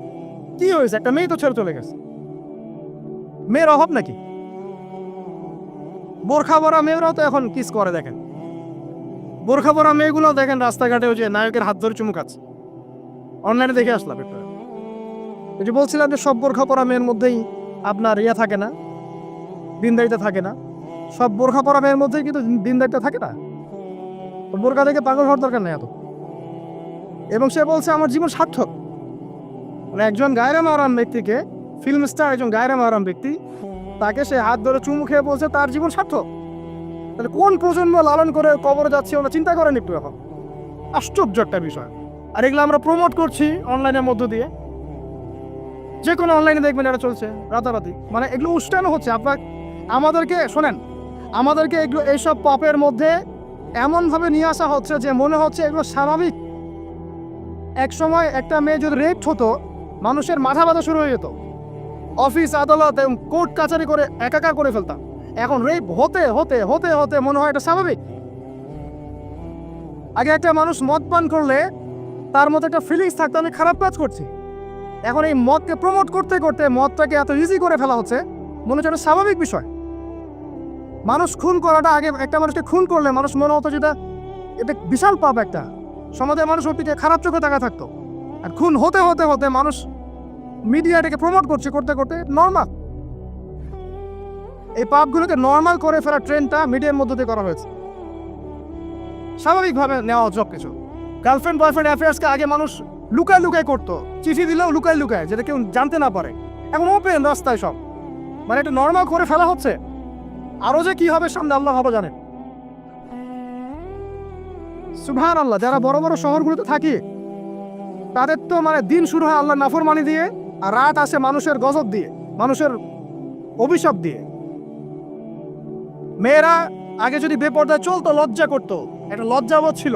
কি হয়েছে? একটা মেয়ে তো ছেড়ে চলে গেছে, মেয়ের অভাব নাকি? বোরখা পরা মেয়েরাও তো এখন কিস করে, দেখেন বোরখা পরা মেয়েগুলো দেখেন রাস্তাঘাটে ওই যে নায়কের হাত ধরে চুমু খাচ্ছে। অনলাইনে দেখে আসলাম একটা, ওই যে বলছিলাম যে সব বোরখা পরা মেয়ের মধ্যেই আপনার ইয়া থাকে না, দিনদারিতা থাকে না। সব বোরখা পরা মেয়ের মধ্যেই কিন্তু দিনদারিতা থাকে না। বোরখা দেখে পাগল হওয়ার দরকার নেই এত। এবং সে বলছে আমার জীবন সার্থক। মানে একজন গায়রে মারাম ব্যক্তিকে, ফিল্ম স্টার একজন গায়রে মারাম ব্যক্তি, তাকে সে হাত ধরে চুমু খেয়ে বলছে তার জীবন সার্থক। তাহলে কোন প্রজন্ম লালন করে কবরে যাচ্ছে ওরা চিন্তা করেন একটু এখন? আশ্চর্য একটা বিষয়। আর এগুলো আমরা প্রমোট করছি অনলাইনের মধ্য দিয়ে, যে কোনো অনলাইনে দেখবেন এটা চলছে রাতারাতি। মানে এগুলো উষ্টানো হচ্ছে। আমাদেরকে শোনেন, আমাদেরকে এগুলো এইসব পাপের মধ্যে এমনভাবে নিয়ে আসা হচ্ছে যে মনে হচ্ছে এগুলো স্বাভাবিক। এক সময় একটা মেয়ে যদি রেপ হতো, মানুষের মাথা ব্যথা শুরু হয়ে যেত, অফিস আদালত কোর্ট কাচারি করে একাকার করে ফেলতাম। এখন রেপ হতে হতে হতে হতে মনে হয় এটা স্বাভাবিক। আগে একটা মানুষ মদ পান করলে তার মধ্যে একটা ফিলিংস থাকতো আমি খারাপ কাজ করছি। এখন এই মদকে প্রমোট করতে করতে মদটাকে এত ইজি করে ফেলা হচ্ছে, মনে হচ্ছে একটা স্বাভাবিক বিষয়। মানুষ খুন করাটা, আগে একটা মানুষকে খুন করলে মানুষ মনে হতো যেটা এটা বিশাল পাপ একটা। সমাজের মানুষ ওর দিকে খারাপ চোখে তাকা থাকতো, আর খুন হতে হতে হতে মানুষ মিডিয়াটাকে প্রমোট করছে, করতে করতে নর্মাল। এই পাপগুলোকে নর্মাল করে ফেলার ট্রেন্ডটা মিডিয়ার মধ্যে দিয়ে করা হয়েছে, স্বাভাবিকভাবে নেওয়া সব কিছু। গার্লফ্রেন্ড বয়ফ্রেন্ড অ্যাফেয়ার্সকে আগে মানুষ লুকায় লুকায় করতো, চিঠি দিলেও লুকায় লুকায়, যেটা কেউ জানতে না পারে। এখন ওপেন রাস্তায় সব, মানে এটা নর্মাল করে ফেলা হচ্ছে। আরো যে কি হবে সামনে আল্লাহ ভালো জানেন। সুবহানাল্লাহ। যারা বড় বড় শহরগুলোতে থাকি তাদের তো মানে দিন শুরু হয় আল্লাহর নাফরমানি দিয়ে, আর রাত আসে মানুষের গজব দিয়ে, মানুষের অভিশাপ দিয়ে। মেয়েরা আগে যদি বেপর্দায় চলতো লজ্জা করতো, একটা লজ্জাবোধ ছিল,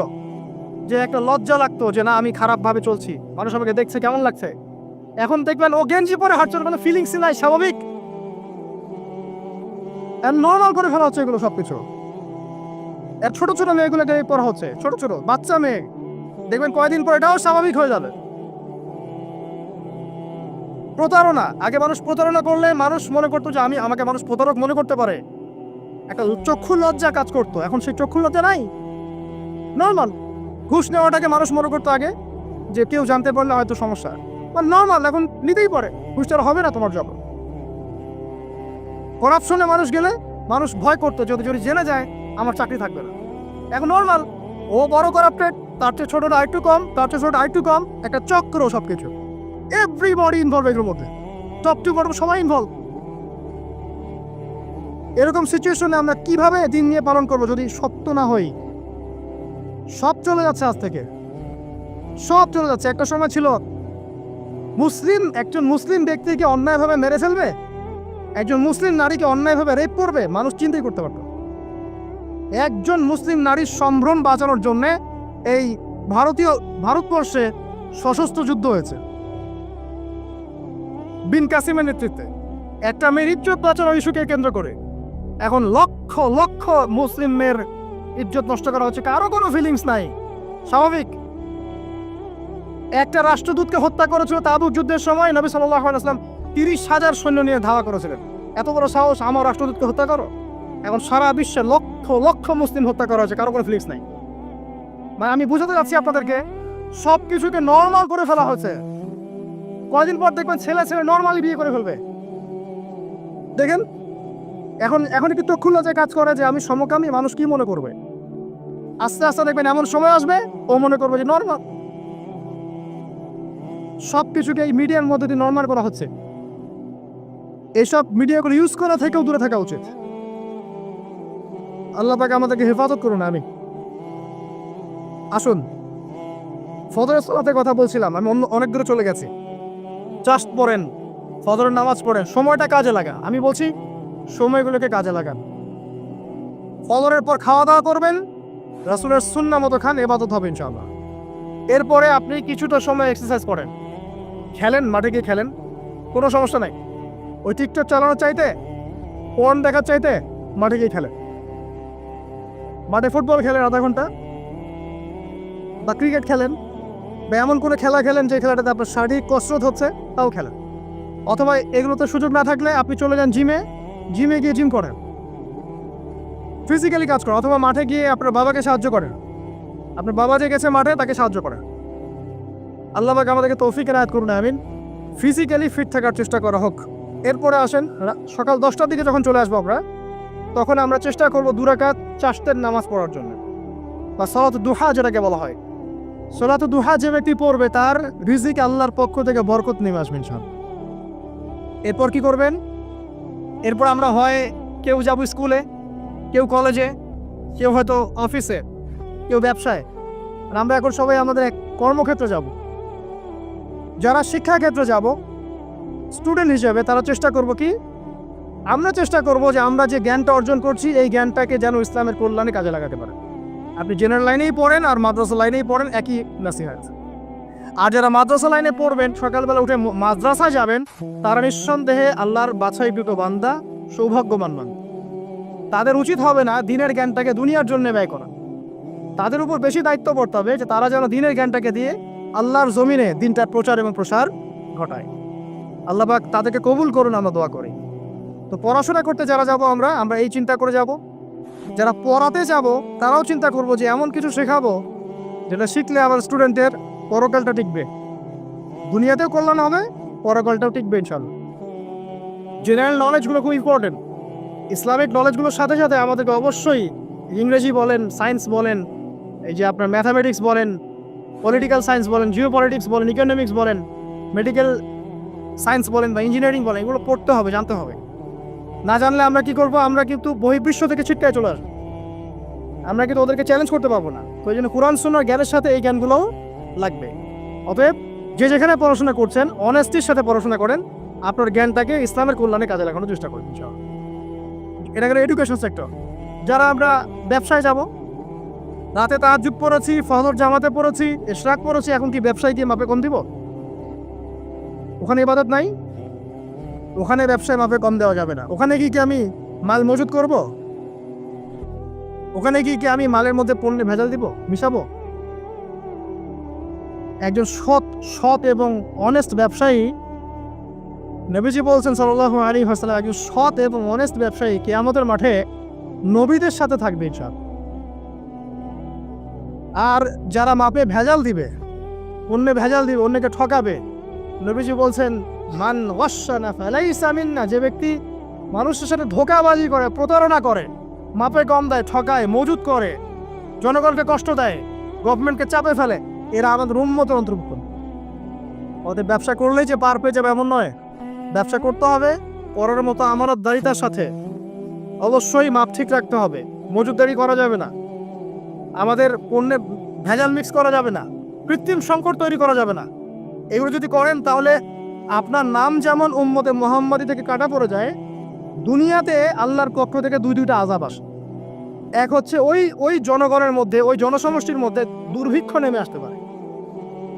যে একটা লজ্জা লাগতো যে না আমি খারাপ ভাবে চলছি, মানুষ আমাকে দেখছে কেমন লাগছে। এখন দেখবেন ও গেঞ্জি পরে হাঁটছে, কোনো ফিলিংস নাই, স্বাভাবিক, নর্মাল করে ফেলা হচ্ছে এগুলো সবকিছু। ছোট ছোট মেয়েগুলোকে পড়া হচ্ছে, ছোট ছোট বাচ্চা মেয়ে, দেখবেন কয়েকদিন পর এটাও স্বাভাবিক হয়ে যাবে। প্রতারণা, আগে মানুষ প্রতারণা করলে মানুষ মনে করতো যে আমাকে মানুষ প্রতারক মনে করতে পারে, একটা চক্ষু লজ্জা কাজ করতো। এখন সেই চক্ষু লজ্জা নাই, নর্মাল। ঘুষ নেওয়াটাকে মানুষ মনে করতো আগে যে কেউ জানতে পারলে হয়তো সমস্যা, নর্মাল, এখন নিতেই পারে, ঘুষটা হবে না তোমার জব। করাপশনে মানুষ গেলে মানুষ ভয় করতো, যদি যদি জেনে যায় আমার চাকরি থাকবে না। এখন নর্মাল, ও বড় করাপ্টেড, তার চেয়ে ছোটটা আরেকটু কম, তার চেয়ে ছোট আরেকটু কম, একটা চক্র সবকিছু। এভরিবডি ইনভলভ এগুলোর মধ্যে, টপ টু বটম সবাই ইনভলভ। এরকম সিচুয়েশনে আমরা কিভাবে দিন নিয়ে পালন করবো যদি সত্য না হই? সব চলে যাচ্ছে আজ থেকে, সব চলে যাচ্ছে। একটা সময় ছিল একজন মুসলিম ব্যক্তিকে অন্যায়ভাবে মেরে ফেলবে, একজন মুসলিম নারীকে অন্যায়ভাবে রেপ করবে, মানুষ চিন্তাই করতে পারত। একজন মুসলিম নারীর সম্ভ্রম বাঁচানোর জন্য এই ভারতবর্ষে সশস্ত্র যুদ্ধ হয়েছে বিন কাসিমের নেতৃত্বে, একটা মেয়ের ইজ্জত বাঁচানোর ইস্যুকে কেন্দ্র করে। এখন লক্ষ লক্ষ মুসলিম মেয়ের ইজ্জত নষ্ট করা হচ্ছে, কারো কোনো ফিলিংস নাই, স্বাভাবিক। একটা রাষ্ট্রদূতকে হত্যা করেছিল তাবুক যুদ্ধের সময়, নবী সাল্লাল্লাহু আলাইহি ওয়াসাল্লাম 30,000 সৈন্য নিয়ে ধাওয়া করেছিলেন। এত বড় সাহস, আমার রাষ্ট্রদূতকে হত্যা করো? এখন সারা বিশ্বে লক্ষ লক্ষ মুসলিম হত্যা করা হচ্ছে, কারো কোনো ফিলিংস নাই। মানে আমি বুঝাতে যাচ্ছি আপনাদেরকে, সব কিছুকে নর্মাল করে ফেলা হয়েছে। কয়দিন পর দেখবেন ছেলে নর্মালি বিয়ে করে ফেলবে। দেখেন এখন একটু চক্ষু লজ্জায় কাজ করে যে আমি সমকামী, মানুষ কি মনে করবে। আস্তে আস্তে দেখবেন এমন সময় আসবে ও মনে করবে যে নর্মাল। সব কিছুকে এই মিডিয়ার মধ্যে দিয়ে নর্মাল করা হচ্ছে। এইসব মিডিয়াগুলো ইউজ করা থেকেও দূরে থাকা উচিত। আল্লাহ পাক আমাদেরকে হেফাজত করুন। আমি আসুন, ফজরের সালাতের কথা বলছিলাম, আমি অনেক দূরে চলে গেছি। জাস্ট পড়েন, ফজরের নামাজ পড়েন, সময়টা কাজে লাগা। আমি বলছি সময়গুলোকে কাজে লাগান। ফজরের পর খাওয়া দাওয়া করবেন, রাসূলের সুন্নাহ মতো খান, ইবাদত হবে ইনশাআল্লাহ। এরপরে আপনি কিছুটা সময় এক্সারসাইজ করেন, খেলেন, মাঠে গিয়ে খেলেন, কোনো সমস্যা নাই। ওই টিকটক চালানোর চাইতে, ফোন দেখার চাইতে মাঠে গিয়ে খেলেন। মাঠে ফুটবল খেলেন আধা ঘন্টা, বা ক্রিকেট খেলেন, বা এমন কোনো খেলা খেলেন যে খেলাটাতে আপনার শারীরিক কসরত হচ্ছে, তাও খেলেন। অথবা এগুলোতে সুযোগ না থাকলে আপনি চলে যান জিমে গিয়ে জিম করেন, ফিজিক্যালি কাজ করেন। অথবা মাঠে গিয়ে আপনার বাবাকে সাহায্য করেন, আপনার বাবা যে গেছে মাঠে তাকে সাহায্য করেন। আল্লাহ পাক আমাদেরকে তৌফিক এনায়েত করুন, আমিন। ফিজিক্যালি ফিট থাকার চেষ্টা করা হোক। এরপরে আসেন, সকাল 10টার দিকে যখন চলে আসবো আমরা, তখন আমরা চেষ্টা করবো 2 রাকাত চাশতের নামাজ পড়ার জন্য, বা সালাত দুহা যেটাকে বলা হয়। সালাত দুহা যে ব্যক্তি পড়বে তার রিজিক আল্লাহর পক্ষ থেকে বরকত নেমে আসবে ইনশাআল্লাহ। এরপর কি করবেন? এরপর আমরা হয় কেউ যাব স্কুলে, কেউ কলেজে, কেউ হয়তো অফিসে, কেউ ব্যবসায়, আর আমরা এখন সবাই আমাদের এক কর্মক্ষেত্রে যাব। যারা শিক্ষাক্ষেত্রে যাব স্টুডেন্ট হিসেবে, তারা চেষ্টা করব কি, আমরা চেষ্টা করব যে আমরা যে জ্ঞানটা অর্জন করছি এই জ্ঞানটাকে যেন ইসলামের কল্যাণে কাজে লাগাতে পারে। আপনি জেনারেল লাইনেই পড়েন আর মাদ্রাসা লাইনেই পড়েন, একই নাসিহাত। আর যারা মাদ্রাসা লাইনে পড়বেন, সকালবেলা উঠে মাদ্রাসায় যাবেন, তারা নিঃসন্দেহে আল্লাহর বাছাইকৃত বান্দা, সৌভাগ্যবান বান্দা। তাদের উচিত হবে না দিনের জ্ঞানটাকে দুনিয়ার জন্য ব্যয় করা। তাদের উপর বেশি দায়িত্ব পড়তে হবে যে তারা যেন দিনের জ্ঞানটাকে দিয়ে আল্লাহর জমিনে দিনটার প্রচার এবং প্রসার ঘটায়। আল্লাহ পাক তাদেরকে কবুল করুন, আমরা দোয়া করি। তো পড়াশোনা করতে যারা যাব আমরা এই চিন্তা করে যাব যারা পড়াতে যাব তারাও চিন্তা করব যে এমন কিছু শেখাবো যেটা শিখলে আমার স্টুডেন্টের পরকালটা টিকবে, দুনিয়াতেও কল্যাণ হবে, পরকালটাও টিকবে ইনশাল্লাহ। জেনারেল নলেজগুলো খুব ইম্পর্টেন্ট। ইসলামিক নলেজগুলোর সাথে সাথে আমাদেরকে অবশ্যই ইংরেজি বলেন, সায়েন্স বলেন, এই যে আপনার ম্যাথামেটিক্স বলেন, পলিটিক্যাল সায়েন্স বলেন, জিও পলিটিক্স বলেন, ইকোনমিক্স বলেন, মেডিকেল সায়েন্স বলেন বা ইঞ্জিনিয়ারিং বলেন, এগুলো পড়তে হবে, জানতে হবে। না জানলে আমরা কি করব? আমরা কিন্তু বহির্বিশ্ব থেকে ছিটকায় চলে আসবো, আমরা কিন্তু ওদেরকে চ্যালেঞ্জ করতে পারবো না। তো এই জন্য কোরআন সুন্নাহর জ্ঞানের সাথে এই জ্ঞানগুলোও লাগবে। অতএব যে যেখানে পড়াশোনা করছেন অনেস্টির সাথে পড়াশোনা করেন, আপনার জ্ঞানটাকে ইসলামের কল্যাণে কাজে লাগানোর চেষ্টা করবেন। এটা গেল এডুকেশন সেক্টর। যারা আমরা ব্যবসায় যাব, রাতে তাহাজ্জুদ পড়েছি, ফজর জামাতে পড়েছি, ইশরাক পড়েছি, এখন কি ব্যবসায় দিয়ে মাপে কম দিব? ওখানে ইবাদত নাই, ওখানে ব্যবসায় মাপে কম দেওয়া যাবে না। ওখানে কি আমি মাল মজুত করব? ওখানে কি আমি মালের মধ্যে পণ্যে ভেজাল দিব, মিশাবো? একজন সৎ এবং অনেস্ট ব্যবসায়ী, নবীজি বলছেন সাল্লাল্লাহু আলাইহি ওয়াসাল্লাম, একজন সৎ এবং অনেস্ট ব্যবসায়ী কিয়ামতের মাঠে নবীদের সাথে থাকবে ইনশাআল্লাহ। আর যারা মাপে ভেজাল দিবে, অন্যে ভেজাল দিবে, অন্যকে ঠকাবে, নবীজি বলছেন মান ওয়াশানা ফালাইসা মিন্না, যে ব্যক্তি মানুষের সাথে ধোঁকাবাজি করে, প্রতারণা করে, মাপে কম দেয়, ঠকায়, মজুত করে, জনগণকে কষ্ট দেয়, গভর্নমেন্টকে চাপে ফেলে, এরা আমাদের উম্মতের অন্তর্ভুক্ত। ওদের ব্যবসা করলেই যে পার পেয়ে যাবে এমন নয়। ব্যবসা করতে হবে পরের মতো আমানতদারিতার সাথে, অবশ্যই মাপ ঠিক রাখতে হবে, মজুতদারি করা যাবে না, আমাদের পণ্যে ভেজাল মিক্স করা যাবে না, কৃত্রিম সংকট তৈরি করা যাবে না। এগুলো যদি করেন তাহলে আপনার নাম যেমন উম্মতে মুহাম্মাদি থেকে কাটা পড়ে যায়, দুনিয়াতে আল্লাহর পক্ষ থেকে দুইটা আযাব আসে। এক হচ্ছে ওই জনগণের মধ্যে, ওই জনসমষ্টির মধ্যে দুর্ভিক্ষ নেমে আসতে পারে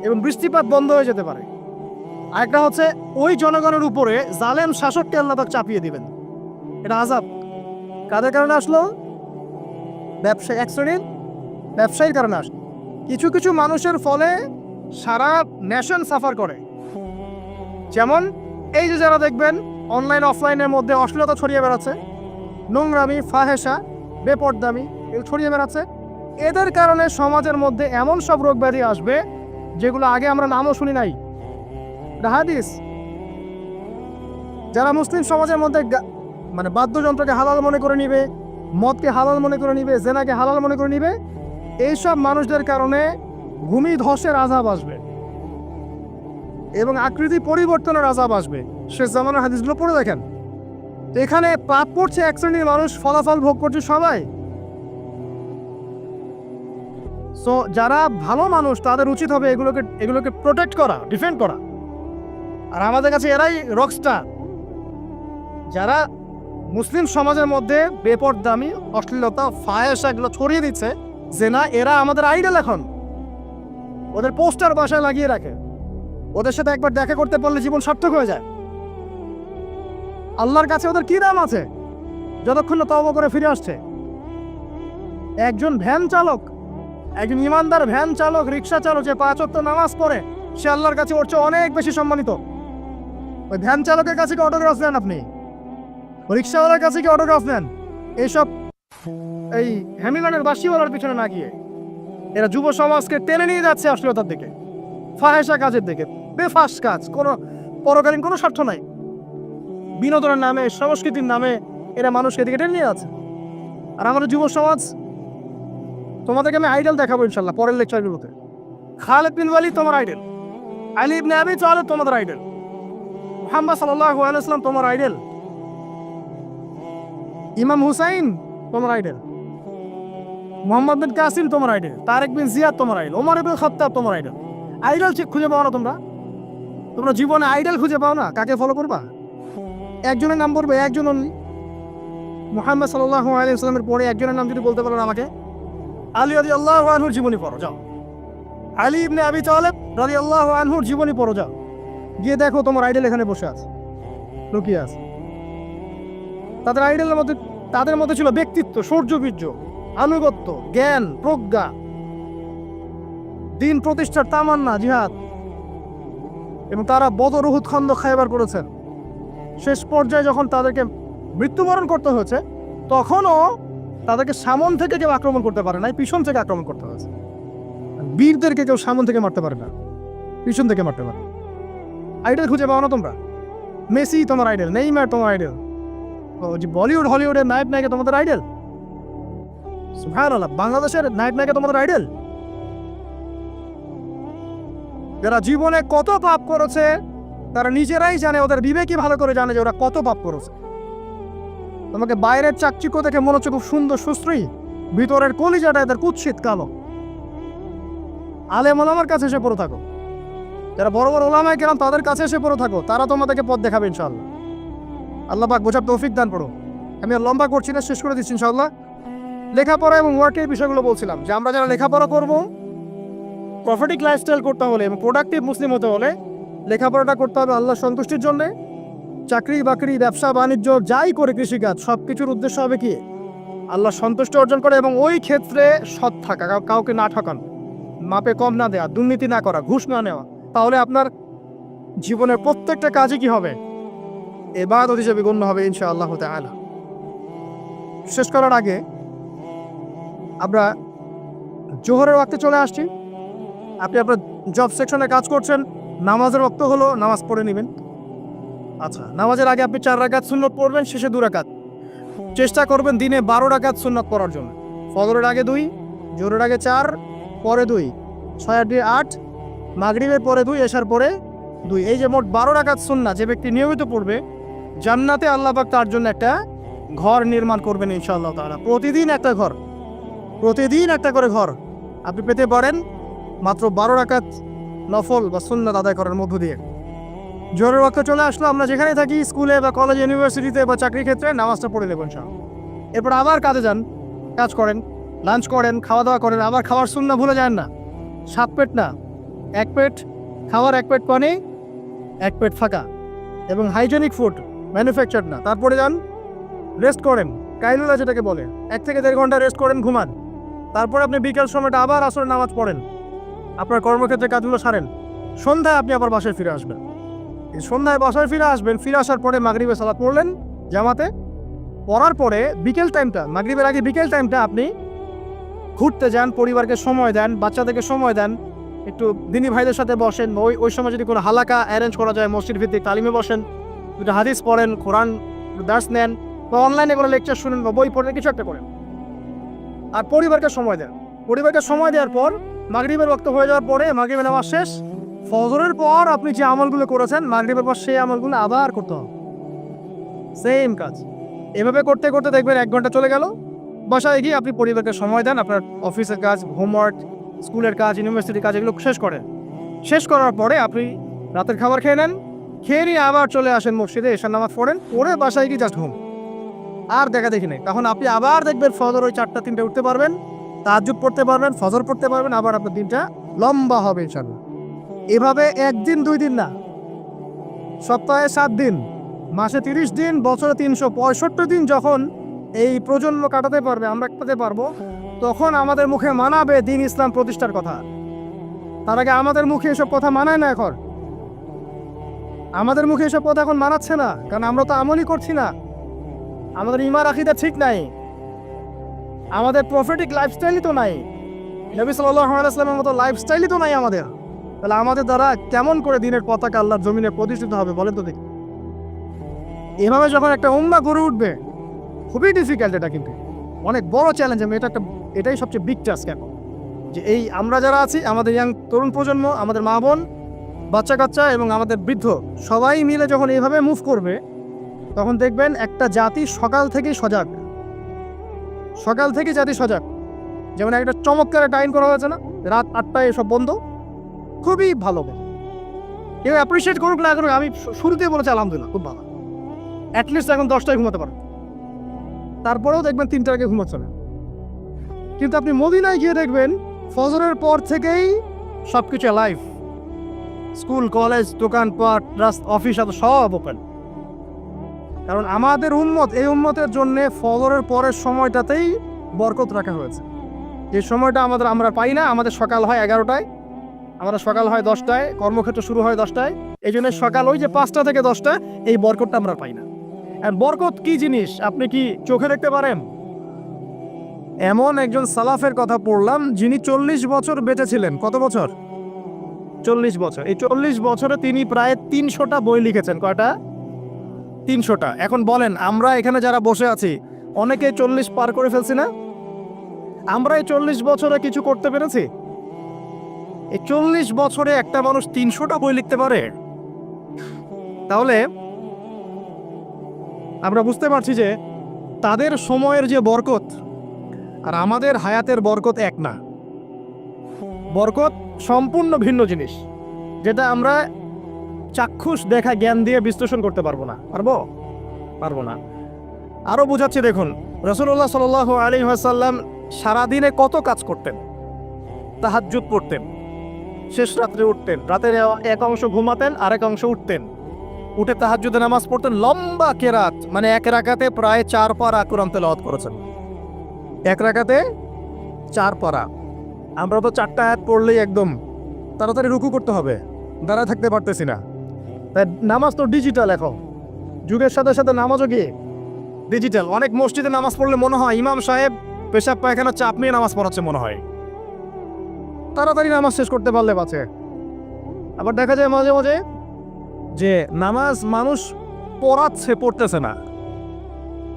এবং বৃষ্টিপাত বন্ধ হয়ে যেতে পারে। আরেকটা হচ্ছে ওই জনগণের উপরে জালেম শাসককে আল্লাহ পাক চাপিয়ে দিবেন। এটা আযাব কাদের কারণে আসলো? ব্যবসায়ী, এক শ্রেণীর ব্যবসায়ীর কারণে আসলো। কিছু কিছু মানুষের ফলে সারা নেশন সাফার করে। যেমন এই যে যারা দেখবেন অনলাইন অফলাইনের মধ্যে অশ্লীলতা ছড়িয়ে বেড়াচ্ছে, নোংরামি, ফাহেসা, বেপরদামি এগুলো ছড়িয়ে বেড়াচ্ছে, এদের কারণে সমাজের মধ্যে এমন সব রোগ ব্যাধি আসবে যেগুলো আগে আমরা নামও শুনি নাই। হাদিস। যারা মুসলিম সমাজের মধ্যে মানে বাদ্যযন্ত্রকে হালাল মনে করে নিবে, মদকে হালাল মনে করে নিবে, জেনাকে হালাল মনে করে নিবে, এইসব মানুষদের কারণে ভূমি ধসের আযাব আসবে এবং আকৃতি পরিবর্তনের আযাব আসবে। শেষ জামানার হাদিসগুলো পড়ে দেখেন। তো এখানে পাপ করছে এক শ্রেণীর মানুষ, ফলাফল ভোগ করছে সবাই। সো যারা ভালো মানুষ তাদের উচিত হবে এগুলোকে প্রোটেক্ট করা, ডিফেন্ড করা। আর আমাদের কাছে এরাই রকস্টার, যারা মুসলিম সমাজের মধ্যে বেপরদামি, অশ্লীলতা, ফাহেসা এগুলো ছড়িয়ে দিচ্ছে, জেনা, এরা আমাদের আইডল। এখন ওদের পোস্টার বাসায় লাগিয়ে রাখে, ওদের সাথে একবার দেখা করতে পারলে জীবন সার্থক হয়ে যায়। আল্লাহর কাছে ওদের কি দাম আছে যতক্ষণ না তওবা করে ফিরে আসছে? একজন ভ্যান চালক, একজন ইমানদার ভ্যান চালক, রিক্সা চালক যে 5 ওয়াক্ত নামাজ পড়ে, সে আল্লাহর কাছে ওর চেয়ে অনেক বেশি সম্মানিত। ওই ভ্যান চালকের কাছে কি অটোগ্রাফ নেন আপনি? রিক্সাওয়ালার কাছে কি অটোগ্রাফ নেন? এইসব এই হ্যামিলনের বাসিওয়ালার পিছনে না গিয়ে এরা যুব সমাজকে টেনে নিয়ে যাচ্ছে অশ্লীলতার দিকে, ফাহেসা কাজের দিকে, বেফাস কাজ, কোনো পরকালীন কোনো স্বার্থ নাই। বিনোদনের নামে, সংস্কৃতির নামে এরা মানুষকে দিকে টেনে নিয়ে যাচ্ছে। আর আমাদের যুব সমাজ, তোমাদেরকে আমি আইডল দেখাবো ইনশাল্লাহ পরের লেকচারগুলোতে। খালিদ বিন ওয়ালিদ তোমার আইডল, আলী ইবনে আবি তালিব তোমাদের আইডল, মুহাম্মদ সাল্লাল্লাহু আলাইহি ওয়াসাল্লাম তোমার আইডল, ইমাম হুসাইন তোমার আইডল, মোহাম্মদ বিন কাসিম তোমার আইডল, তারেক বিন জিয়াদ তোমার আইডল, ওমর ইবনে খাত্তাব তোমার আইডল। আইডল খুঁজে পাও না তোমরা জীবনে আইডল খুঁজে পাও না? কাকে ফলো করবা? একজনের নাম বলবে, একজন অনলি। মুহাম্মদ সাল্লাল্লাহু আলাইহি ওয়াসাল্লামের পরে একজনের নাম যদি বলতে পারো আমাকে, আলী রাদিয়াল্লাহু আনহুর জীবনী পড়ো যাও, আলী ইবনে আবি তালিব রাদিয়াল্লাহু আনহুর জীবনী পড়ো যাও, গিয়ে দেখো তোমার আইডল এখানে বসে আছে, লুকিয়ে আছে। তাদের আইডলের মধ্যে, তাদের মধ্যে ছিল ব্যক্তিত্ব, শৌর্যবীর্য, আনুগত্য, জ্ঞান, প্রজ্ঞা, দিন প্রতিষ্ঠার তামান্না, জিহাদ, এবং তারা বদর, উহুদ, খন্দক, খায়বার করেছেন। শেষ পর্যায়ে যখন তাদেরকে মৃত্যুবরণ করতে হয়েছে, তখনও তাদেরকে সামন থেকে কেউ আক্রমণ করতে পারে না, পিছন থেকে আক্রমণ করতে হয়েছে। বীরদেরকে কেউ সামন থেকে মারতে পারে না, পিছন থেকে মারতে পারে। আইডল খুঁজে পাও না তোমরা? মেসি তোমার আইডল, নেইমার তোমার আইডল, যে বলিউড হলিউডের নায়ক নায়িকা তোমাদের আইডল? সুবহানাল্লাহ, বাংলাদেশের নায়ক নায়িকা তোমাদের আইডল? যারা জীবনে কত পাপ করেছে তারা নিজেরাই জানে, ওদের বিবেকই ভালো করে জানে যে ওরা কত পাপ করেছে। তোমাকে বাইরের চাকচিক্য দেখে মনে হচ্ছে খুব সুন্দর সুশ্রী, ভিতরের কলিজাটা এদের কুৎসিত কালো। আলেম ওলামার কাছে এসে পড়ে থাকো, যারা বড় বড় ওলামায়ে কেরাম তাদের কাছে এসে পড়ে থাকো, তারা তোমাদেরকে পথ দেখাবে ইনশাআল্লাহ। আল্লাহ পাক বোঝার তৌফিক দান করো। আমি আর লম্বা করছি না, শেষ করে দিচ্ছি ইনশাআল্লাহ। লেখাপড়া এবং ওয়ার্কের বিষয়গুলো বলছিলাম যে আমরা যারা লেখাপড়া করব, প্রফিটিক লাইফস্টাইল করতে হলে এবং প্রোডাক্টিভ মুসলিম হতে হলে লেখাপড়াটা করতে হবে আল্লাহ সন্তুষ্টির জন্য। চাকরি বাকরি, ব্যবসা বাণিজ্য যাই করে, কৃষিকাজ, সব কিছুর উদ্দেশ্য হবে কি? আল্লাহ সন্তুষ্টি অর্জন করে এবং ওই ক্ষেত্রে সৎ থাকা, কাউকে না ঠকানো, মাপে কম না দেওয়া, দুর্নীতি না করা, ঘুষ না নেওয়া। তাহলে আপনার জীবনের প্রত্যেকটা কাজে কি হবে? ইবাদত হিসেবে গণ্য হবে ইনশাআল্লাহ তাআলা। শেষ করার আগে আমরা জোহরের ওয়াক্তে চলে আসছি। আপনি আপনার জব সেকশনে কাজ করছেন, নামাজের ওয়াক্ত হলো, নামাজ পড়ে নেবেন। আচ্ছা, নামাজের আগে আপনি 4 রাকাত সুন্নত পড়বেন, শেষে 2 রাকাত। চেষ্টা করবেন দিনে 12 রাকাত সুন্নত পড়ার জন্য। ফজরের আগে 2, জোহরের আগে 4, পরে 2, 6 আর 2 8, মাগরিবের পরে 2, এশার পরে 2। এই যে মোট 12 রাকাত সুন্নাত যে ব্যক্তি নিয়মিত পড়বে, জান্নাতে আল্লাহ পাক তার জন্য একটা ঘর নির্মাণ করবেন ইনশাআল্লাহ তাআলা। প্রতিদিন একটা ঘর, প্রতিদিন একটা করে ঘর আপনি পেতে পারেন মাত্র 12 রাকাত নফল বা সুন্নাত আদায় করার মধ্য দিয়ে। জোহরের ওয়াক্ত চলে আসলো, আমরা যেখানে থাকি, স্কুলে বা কলেজ, ইউনিভার্সিটিতে বা চাকরির ক্ষেত্রে, নামাজটা পড়ে নেবেন ইনশাআল্লাহ। এরপর আবার কাজে যান, কাজ করেন, লাঞ্চ করেন, খাওয়া দাওয়া করেন। আবার খাওয়ার সুন্নাত ভুলে যান না। 7 পেট না, 1 পেট খাওয়ার, 1 পেট পানি, 1 পেট ফাঁকা, এবং হাইজেনিক ফুড, ম্যানুফ্যাকচার না। তারপরে যান, রেস্ট করেন, কাইলুলা যেটাকে বলে, 1 থেকে 1.5 ঘন্টা রেস্ট করেন, ঘুমান। তারপর আপনি বিকেল সময়টা আবার আসরের নামাজ পড়েন, আপনার কর্মক্ষেত্রে কাজগুলো সারেন। সন্ধ্যায় আপনি আবার বাসায় ফিরে আসবেন। সন্ধ্যায় বাসায় ফিরে আসবেন, ফিরে আসার পরে মাগরিবের সালাত পড়লেন জামাতে। পড়ার পরে বিকেল টাইমটা, মাগরিবের আগে বিকেল টাইমটা আপনি ঘুরতে যান, পরিবারকে সময় দেন, বাচ্চাদেরকে সময় দেন, একটু দিনী ভাইদের সাথে বসেন। ওই সময় যদি কোনো হালাকা অ্যারেঞ্জ করা যায়, মসজিদ ভিত্তিক তালিমে বসেন, দুটো হাদিস পড়েন, কোরআন দার্স নেন, বা অনলাইনে কোনো লেকচার শুনেন বা বই পড়েন, কিছু একটা করেন। আর পরিবারকে সময় দেন। পরিবারকে সময় দেওয়ার পর মাগরিবের ওয়াক্ত হয়ে যাওয়ার পরে, মাগরিবের নামাজ শেষ, ফজরের পর আপনি যে আমলগুলো করেছেন মাগরিবের পর, সেই আমলগুলো আবার করতে হবে, সেম কাজ। এভাবে করতে করতে দেখবেন 1 ঘন্টা চলে গেল। বাসায় গিয়ে আপনি পরিবারকে সময় দেন, আপনার অফিসের কাজ, হোমওয়ার্ক, স্কুলের কাজ, ইউনিভার্সিটির কাজ, এগুলো শেষ করেন। শেষ করার পরে আপনি রাতের খাবার খেয়ে নেন, খেয়ে নিয়ে আবার চলে আসেন মসজিদে, এশার নামাজ পড়েন, পড়ে বাসায় গিয়ে জাস্ট ঘুম, আর দেখা দেখি নেই। তখন আপনি আবার দেখবেন ফজর ওই 4টা 3টে উঠতে পারবেন, তাহাজ্জুদ পড়তে পারবেন, ফজর পড়তে পারবেন, আবার আপনার দিনটা লম্বা হবে ইনশাআল্লাহ। এভাবে 1 দিন 2 দিন না, সপ্তাহে 7 দিন, মাসে 30 দিন, বছরে 365 দিন যখন এই প্রজন্ম কাটাতে পারবে, আমরা কাটাতে পারবো, তখন আমাদের মুখে মানাবে দিন ইসলাম প্রতিষ্ঠার কথা। তার আগে আমাদের মুখে এসব কথা মানায় না। এখন আমাদের মুখে এসব কথা এখন মানাচ্ছে না, কারণ আমরা তো আমলই করছি না। আমাদের ঈমান আকীদা ঠিক নাই, আমাদের প্রফেটিক লাইফস্টাইলই তো নাই, নবী সাল্লাল্লাহু আলাইহি ওয়াসাল্লামের মতো লাইফস্টাইলই তো নাই আমাদের। তাহলে আমাদের দ্বারা কেমন করে দিনের পতাকা আল্লাহর জমিনে প্রতিষ্ঠিত হবে বলেন তো দেখি? এভাবে যখন একটা উম্মাহ গড়ে উঠবে, খুবই ডিফিকাল্ট। এটা কিন্তু অনেক বড় চ্যালেঞ্জ। এটাই সবচেয়ে বিগ টাস্ক এখন, যে এই আমরা যারা আছি, আমাদের ইয়াং তরুণ প্রজন্ম, আমাদের মা বোন, বাচ্চা কাচ্চা এবং আমাদের বৃদ্ধ, সবাই মিলে যখন এইভাবে মুভ করবে, তখন দেখবেন একটা জাতি সকাল থেকেই সজাগ, সকাল থেকে জাতি সজাগ। যেমন একটা চমৎকার একটা আইন করা হয়েছে না, রাত 8টায় সব বন্ধ, খুবই ভালো। কেউ অ্যাপ্রিসিয়েট করুক না করুক, আমি শুরুতেই বলেছি আলহামদুলিল্লাহ, খুব ভালো। অ্যাটলিস্ট এখন 10টায় ঘুমাতে পারেন, তারপরেও দেখবেন 3টার আগে ঘুমাচ্ছে না। কিন্তু আপনি মদিনায় গিয়ে দেখবেন ফজরের পর থেকেই সব কিছু লাইভ, স্কুল, কলেজ, দোকানপাট, অফিস সব ওপেন। কারণ আমাদের উম্মত, এই উম্মতের জন্য ফজরের পরের সময়টাতেই বরকত রাখা হয়েছে। যে সময়টা আমরা পাই না। আমাদের সকাল হয় 11টায়, আমাদের সকাল হয় 10টায়, কর্মক্ষেত্র শুরু হয় 10টায়। এই জন্য সকাল ওই যে 5টা থেকে 10টা, এই বরকতটা আমরা পাই না। আর বরকত কি জিনিস আপনি কি চোখে দেখতে পারেন? এমন একজন সালাফের কথা পড়লাম যিনি 40 বছর বেঁচে ছিলেন। কত বছর? 40 বছর। এই 40 বছরে তিনি প্রায় 300টা বই লিখেছেন। কয়টা? 300টা। এখন বলেন, আমরা এখানে যারা বসে আছি অনেকেই 40 পার করে ফেলছি না? আমরা এই 40 বছরে কিছু করতে পেরেছি? এই 40 বছরে একটা মানুষ 300টা বই লিখতে পারে? তাহলে আমরা বুঝতে পারছি যে তাদের সময়ের যে বরকত আর আমাদের হায়াতের বরকত এক না। বরকত সম্পূর্ণ ভিন্ন জিনিস, যেটা আমরা চাক্ষুষ দেখা জ্ঞান দিয়ে বিশ্লেষণ করতে পারবো না। পারবো না। আরও বোঝাচ্ছি দেখুন, রাসূলুল্লাহ সাল্লাল্লাহু আলাইহি ওয়াসাল্লাম সারাদিনে কত কাজ করতেন। তাহাজ্জুদ পড়তেন, শেষ রাত্রে উঠতেন, রাতের এক অংশ ঘুমাতেন, আরেক অংশ উঠতেন, উঠে তাহাজ্জুদের নামাজ পড়তেন, লম্বা কেরাত, মানে এক রাকাতে প্রায় 4 পারা কোরআন তেলাওয়াত করেছেন। এক রাকাতে 4 পারা। আমরা তো 4টা আয়াত পড়লেই একদম তাড়াতাড়ি রুকু করতে হবে, দাঁড়ায় থাকতে পারতেছি না। তাই নামাজ তো ডিজিটাল, এখন যুগের সাথে সাথে নামাজও কি ডিজিটাল। অনেক মসজিদে নামাজ পড়লে মনে হয় ইমাম সাহেব পেশাব পায়খানা চাপ নিয়ে নামাজ পড়াচ্ছে মনে হয়। তাড়াতাড়ি নামাজ শেষ করতে পারলে বাঁচে। আবার দেখা যায় মাঝে মাঝে যে নামাজ মানুষ পড়াচ্ছে, পড়তেছে না,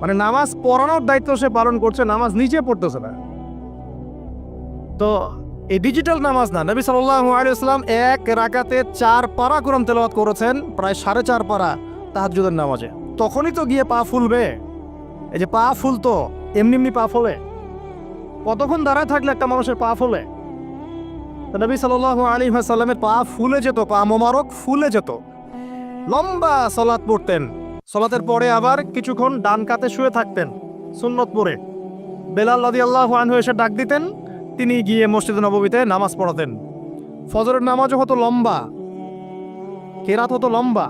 মানে নামাজ পড়ানোর দায়িত্ব সে পালন করছে, নামাজ নিজে পড়তেছে না। তো এই ডিজিটাল নামাজ না। নবী সাল্লাল্লাহু আলাইহি ওয়াসাল্লাম এক রাকাতে 4 পারা কোরআন তেলাওয়াত করেছেন, প্রায় 4.5 পারা তাহাজ্জুদের নামাজে। তখনই তো গিয়ে পা ফুলবে। এই যে পা ফুলতো, এমনি এমনি পা ফলে? কতক্ষণ দাঁড়ায় থাকলে একটা মানুষের পা ফলে? তো নবী সাল্লাল্লাহু আলাইহি ওয়াসাল্লামের পা ফুলে যেত, পা মোবারক ফুলে যেত। লম্বা সালাত পড়তেন, সালাতের পরে আবার কিছুক্ষণ ডান কাতে শুয়ে থাকতেন সুন্নত পড়ে। বেলাল রাদিয়াল্লাহু আনহু এসে ডাক দিতেন, তিনি গিয়ে মসজিদে নববীতে নামাজ পড়াতেন। ফজরের নামাজও হতো লম্বা, কেরাত হতো লম্বা।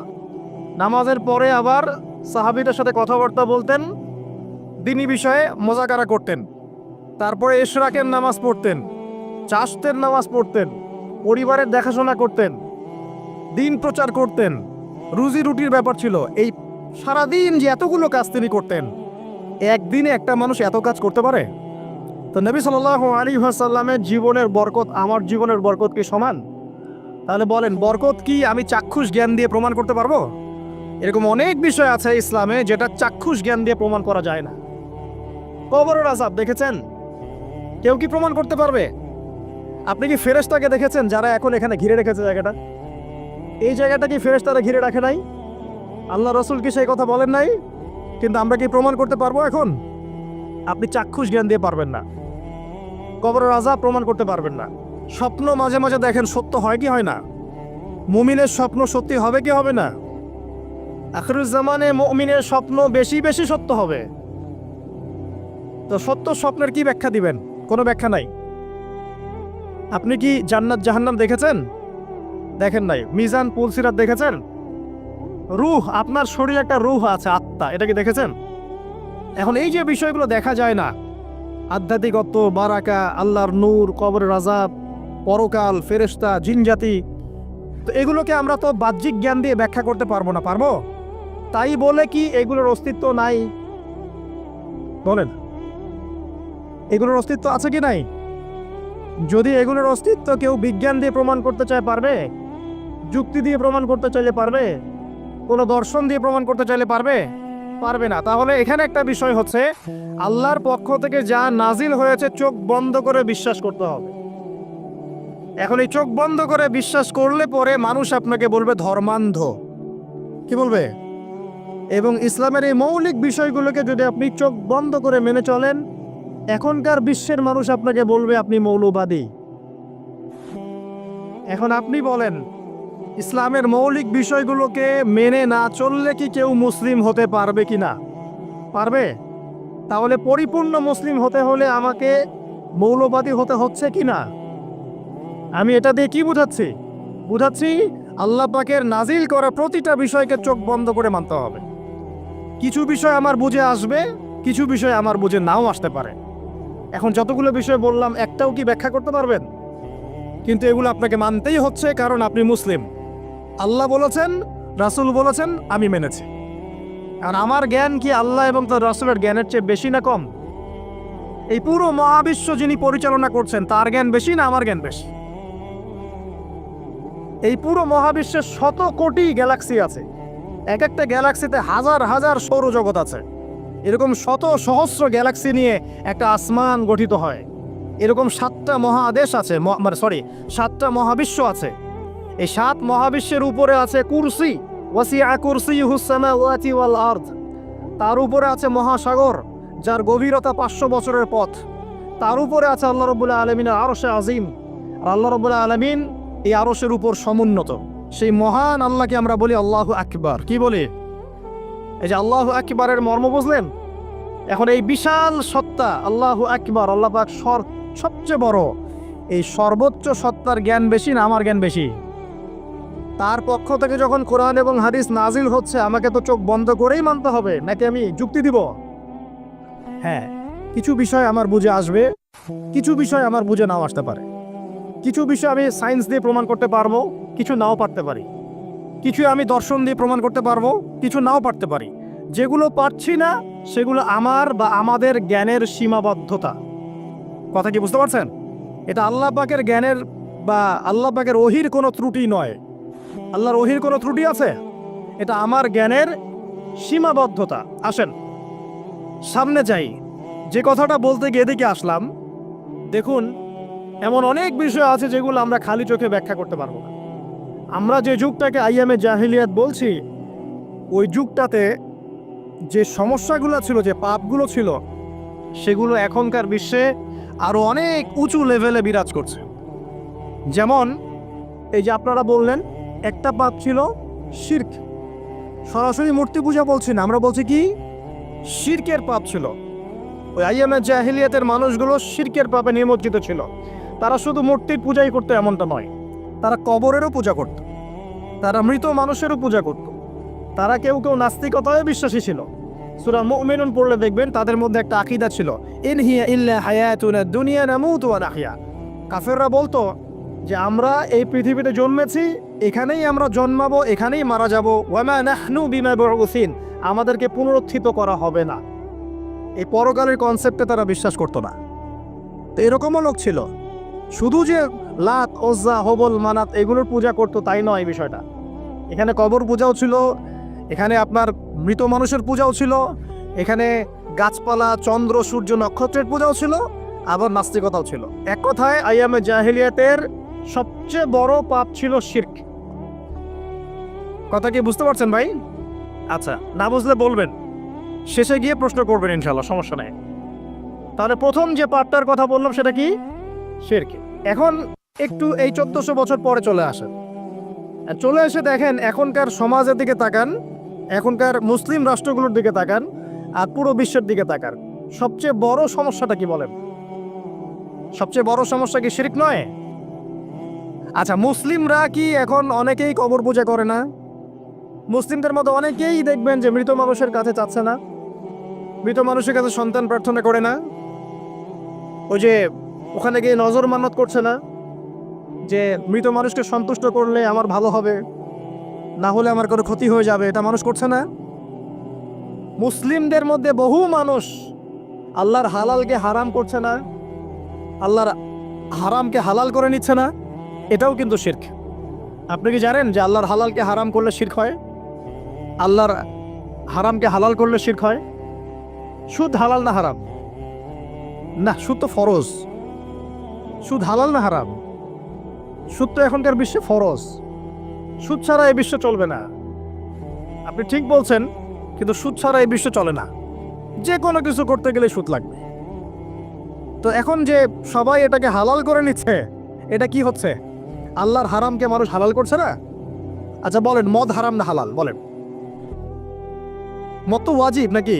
নামাজের পরে আবার সাহাবীদের সাথে কথাবার্তা বলতেন, দ্বীনি বিষয়ে মোজাকারা করতেন। তারপরে ইশরাকের নামাজ পড়তেন, চাশতের নামাজ পড়তেন, পরিবারের দেখাশোনা করতেন, দিন প্রচার করতেন, রুজি রুটির ব্যাপার ছিল। এই সারাদিন যে এতগুলো কাজ তিনি করতেন, একদিনে একটা মানুষ এত কাজ করতে পারে? তো নবী সাল্লাল্লাহু আলাইহি ওয়াসাল্লামের জীবনের বরকত আমার জীবনের বরকত কি সমান? তাহলে বলেন, বরকত কি আমি চাক্ষুষ জ্ঞান দিয়ে প্রমাণ করতে পারবো? এরকম অনেক বিষয় আছে ইসলামে যেটা চাক্ষুষ জ্ঞান দিয়ে প্রমাণ করা যায় না। কবরের আযাব দেখেছেন? কেউ কি প্রমাণ করতে পারবে? আপনি কি ফেরেশতাকে দেখেছেন যারা এখন এখানে ঘিরে রেখেছে জায়গাটা? এই জায়গাটা কি ফেরেশতারা ঘিরে রাখে নাই? আল্লাহ রাসূল কি সেই কথা বলেন নাই? কিন্তু আমরা কি প্রমাণ করতে পারবো এখন? আপনি চাক্ষুষ জ্ঞান দিয়ে পারবেন না। কবরের আযাব প্রমাণ করতে পারবেন না। স্বপ্ন মাঝে মাঝে দেখেন, সত্য হয় কি হয় না? মুমিনের স্বপ্ন সত্যি হবে কি হবে না? আখিরুজ জামানে মুমিনের স্বপ্ন বেশি বেশি সত্য হবে। তো সত্য স্বপ্নের কি ব্যাখ্যা দিবেন? কোনো ব্যাখ্যা নাই। আপনি কি জান্নাত জাহান্নাম দেখেছেন? দেখেন নাই। মিজান পুলসিরাত দেখেছেন? রূহ, আপনার শরীরে একটা রূহ আছে, আত্মা, এটা কি দেখেছেন? এখন এই যে বিষয়গুলো দেখা যায় না, আধ্যাত্মিকত্ব, বারাকা, আল্লাহর নূর, কবরের আযাব, পরকাল, ফেরেশতা, জিনজাতি, তো এগুলোকে আমরা তো বাহ্যিক জ্ঞান দিয়ে ব্যাখ্যা করতে পারবো না। পারবো? তাই বলে কি এগুলোর অস্তিত্ব নাই? বলেন, এগুলোর অস্তিত্ব আছে কি নাই? যদি এগুলোর অস্তিত্ব কেউ বিজ্ঞান দিয়ে প্রমাণ করতে চায়, পারবে? যুক্তি দিয়ে প্রমাণ করতে চাইলে পারবে? কোনো দর্শন দিয়ে প্রমাণ করতে চাইলে পারবে? পারবে না। তাহলে এখানে একটা বিষয় হচ্ছে, আল্লাহর পক্ষ থেকে যা নাজিল হয়েছে চোখ বন্ধ করে বিশ্বাস করতে হবে। এখন এই চোখ বন্ধ করে বিশ্বাস করলে পরে মানুষ আপনাকে বলবে ধর্মান্ধ। কি বলবে? এবং ইসলামের এই মৌলিক বিষয়গুলোকে যদি আপনি চোখ বন্ধ করে মেনে চলেন, এখনকার বিশ্বের মানুষ আপনাকে বলবে আপনি মৌলবাদী। এখন আপনি বলেন, ইসলামের মৌলিক বিষয়গুলোকে মেনে না চললে কি কেউ মুসলিম হতে পারবে কি না? পারবে? তাহলে পরিপূর্ণ মুসলিম হতে হলে আমাকে মৌলবাদী হতে হচ্ছে কি না? আমি এটা দিয়ে কি বুঝাচ্ছি? বুঝাচ্ছি আল্লাহ পাকের নাজিল করা প্রতিটা বিষয়কে চোখ বন্ধ করে মানতে হবে। কিছু বিষয় আমার বুঝে আসবে, কিছু বিষয় আমার বুঝে নাও আসতে পারে। এখন যতগুলো বিষয় বললাম, একটাও কি ব্যাখ্যা করতে পারবেন? কিন্তু এগুলো আপনাকে মানতেই হচ্ছে, কারণ আপনি মুসলিম। আল্লাহ বলেছেন, রাসূল বলেছেন, আমি মেনেছি। আর আমার জ্ঞান কি আল্লাহ এবং তার রাসূলের জ্ঞানের চেয়ে বেশি না কম? এই পুরো মহাবিশ্ব যিনি পরিচালনা করছেন তার জ্ঞান বেশি না আমার জ্ঞান বেশি? এই পুরো মহাবিশ্বের শত কোটি গ্যালাক্সি আছে, এক একটা গ্যালাক্সিতে হাজার হাজার সৌরজগৎ আছে। এরকম শত সহস্র গ্যালাক্সি নিয়ে একটা আসমান গঠিত হয়। এরকম 7টা মহাদেশ আছে, সাতটা মহাবিশ্ব আছে। এই 7 মহাবিশ্বের উপরে আছে কুরসি, ওয়াসিআ কুরসিয়ুহুস সামাওয়াতি ওয়াল আরদ। তার উপরে আছে মহাসাগর, যার গভীরতা 500 বছরের পথ। তার উপরে আছে আল্লাহ রাব্বুল আলামিনের আরশে আজিম। আর আল্লাহ রাব্বুল আলামিন এই আরশের উপর সমুন্নত। সেই মহান আল্লাহকে আমরা বলি আল্লাহু আকবার। কি বলি? এই যে আল্লাহু আকবারের মর্ম বুঝলেন? এখন এই বিশাল সত্তা আল্লাহু আকবার, আল্লাহ পাক সবচেয়ে বড়, এই সর্বোচ্চ সত্তার জ্ঞান বেশি না আমার জ্ঞান বেশি? তার পক্ষ থেকে যখন কোরআন এবং হাদিস নাজিল হচ্ছে, আমাকে তো চোখ বন্ধ করেই মানতে হবে, নাকি আমি যুক্তি দিব? হ্যাঁ, কিছু বিষয় আমার বুঝে আসবে, কিছু বিষয় আমার বুঝে নাও আসতে পারে। কিছু বিষয় আমি সায়েন্স দিয়ে প্রমাণ করতে পারবো, কিছু নাও পারতে পারি। কিছু আমি দর্শন দিয়ে প্রমাণ করতে পারবো, কিছু নাও পারতে পারি। যেগুলো পারছি না সেগুলো আমার বা আমাদের জ্ঞানের সীমাবদ্ধতা। কথা কি বুঝতে পারছেন? এটা আল্লাহ পাকের জ্ঞানের বা আল্লাহ পাকের ওহির কোনো ত্রুটি নয়। আল্লাহর ওহির কোনো ত্রুটি আছে? এটা আমার জ্ঞানের সীমাবদ্ধতা। আসেন সামনে যাই। যে কথাটা বলতে গিয়ে এদিকে আসলাম, দেখুন এমন অনেক বিষয় আছে যেগুলো আমরা খালি চোখে ব্যাখ্যা করতে পারবো না। আমরা যে যুগটাকে আইয়ামে জাহিলিয়াত বলছি, ওই যুগটাতে যে সমস্যাগুলো ছিল, যে পাপগুলো ছিল, সেগুলো এখনকার বিশ্বে আরো অনেক উঁচু লেভেলে বিরাজ করছে। যেমন এই যে আপনারা বললেন, একটা পাপ ছিল শিরক। সরাসরি মূর্তি পূজা বলছি না, আমরা বলছি কি শিরকের পাপ ছিল। ওই আইয়ামে জাহিলিয়াতের মানুষগুলো শিরকের পাপে নিমজ্জিত ছিল। তারা শুধু মূর্তির পূজাই করতো এমনটা নয়, তারা কবরেরও পূজা করত, তারা মৃত মানুষেরও পূজা করত। তারা কেউ কেউ নাস্তিকতায় বিশ্বাসী ছিল। সূরা মুমিনুন পড়লে দেখবেন তাদের মধ্যে একটা আকীদা ছিল, ইন হিয়া ইল্লা হায়াতুনা দুনিয়া নামুতু ওয়া নাহইয়া। কাফেররা বলতো যে আমরা এই পৃথিবীতে জন্মেছি, এখানেই আমরা জন্মাবো, এখানেই মারা যাব। ওয়া মা নাহনু বিমাবউসিন, আমাদেরকে পুনরুত্থিত করা হবে না। এই পরকালের কনসেপ্টে তারা বিশ্বাস করতো না। তো এরকমও লোক ছিল। শুধু যে লাত, ওজ্জা, হবল, মানাত এগুলোর পূজা করতো তাই নয় বিষয়টা। এখানে কবর পূজাও ছিল, এখানে আপনার মৃত মানুষের পূজাও ছিল, এখানে গাছপালা, চন্দ্র, সূর্য, নক্ষত্রের পূজাও ছিল, আবার নাস্তিকতাও ছিল। এক কথায় আইয়ামে জাহিলিয়াতের সবচেয়ে বড় পাপ ছিল শিরক। কথা কি বুঝতে পারছেন ভাই? আচ্ছা, না বুঝলে বলবেন, শেষে গিয়ে প্রশ্ন করবেন ইনশাল্লাহ, সমস্যা নেই। তাহলে প্রথম যে পাপটার কথা বললাম সেটা কি? শিরক। এখন একটু এই 1400 বছর পরে চলে আসেন। চলে এসে দেখেন এখনকার সমাজের দিকে তাকান, এখনকার মুসলিম রাষ্ট্রগুলোর দিকে তাকান, আর পুরো বিশ্বের দিকে তাকান। সবচেয়ে বড় সমস্যাটা কি বলেন? সবচেয়ে বড় সমস্যা কি শিরক নয়? আচ্ছা, মুসলিমরা কি এখন অনেকেই কবর পূজা করে না? মুসলিমদের মধ্যে অনেকেই দেখবেন যে মৃত মানুষের কাছে চাচ্ছে না, মৃত মানুষের কাছে সন্তান প্রার্থনা করে না, ওই যে ওখানে গিয়ে নজর মান্নত করছে না যে মৃত মানুষকে সন্তুষ্ট করলে আমার ভালো হবে, না হলে আমার কোনো ক্ষতি হয়ে যাবে, এটা মানুষ করছে না। মুসলিমদের মধ্যে বহু মানুষ আল্লাহর হালালকে হারাম করছে না, আল্লাহর হারামকে হালাল করে নিচ্ছে না, এটাও কিন্তু শিরক। আপনি কি জানেন যে আল্লাহর হালালকে হারাম করলে শিরক হয়? আল্লাহর হারামকে হালাল করলে শিরক হয়? সুদ হালাল না হারাম? না, সুদ তো ফরজ। সুদ হালাল না হারাম? সুদ তো এখনকার বিশ্বে ফরজ। সুদ ছাড়া এই বিশ্ব চলবে না। আপনি ঠিক বলছেন, কিন্তু সুদ ছাড়া এই বিশ্ব চলে না। যে কোনো কিছু করতে গেলে সুদ লাগবে। তো এখন যে সবাই এটাকে হালাল করে নিচ্ছে, এটা কি হচ্ছে? আল্লাহর হারামকে মানুষ হালাল করছে না? আচ্ছা বলেন, মদ হারাম না হালাল? বলেন। মদ তো ওয়াজিব নাকি?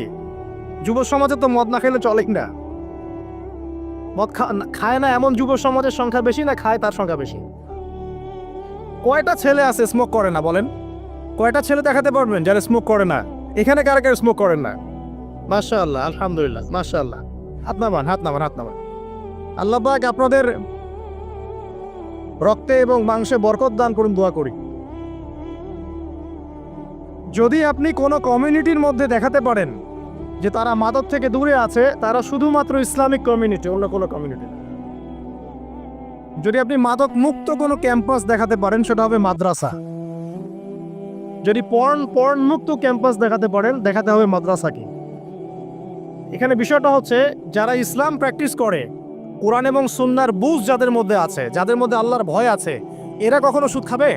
যুব সমাজে তো মদ না খেলে চলেই না। মদ খায় না এমন যুব সমাজের সংখ্যা বেশি, না খায় তার সংখ্যা বেশি? কয়টা ছেলে আছে স্মোক করে না? বলেন, কয়টা ছেলে দেখাতে পারবেন যারা স্মোক করে না? এখানে কারা কারা স্মোক করেন না? মাশাআল্লাহ, আলহামদুলিল্লাহ, মাশাআল্লাহ। হাত নামান, হাত নামান, হাত নামান। আল্লাহ পাক আপনাদের রক্তে এবং মাংসে বরকত দান করুন, দোয়া করি। যদি আপনি কোনো কমিউনিটির মধ্যে দেখাতে পারেন যে তারা মাদক থেকে দূরে আছে, তারা শুধুমাত্র ইসলামিক কমিউনিটি, অন্য কোনো কমিউনিটি না। যদি আপনি মাদক মুক্ত কোনো ক্যাম্পাস দেখাতে পারেন, সেটা হবে মাদ্রাসা। যদি পর্ন মুক্ত ক্যাম্পাস দেখাতে পারেন, দেখাতে হবে মাদ্রাসাকে। এখানে বিষয়টা হচ্ছে, যারা ইসলাম প্র্যাকটিস করে, কোরআন এবং সুন্নাহর বুঝ যাদের মধ্যে আছে, যাদের মধ্যে আল্লাহর ভয় আছে, এরা কখনো সুদ খাবে?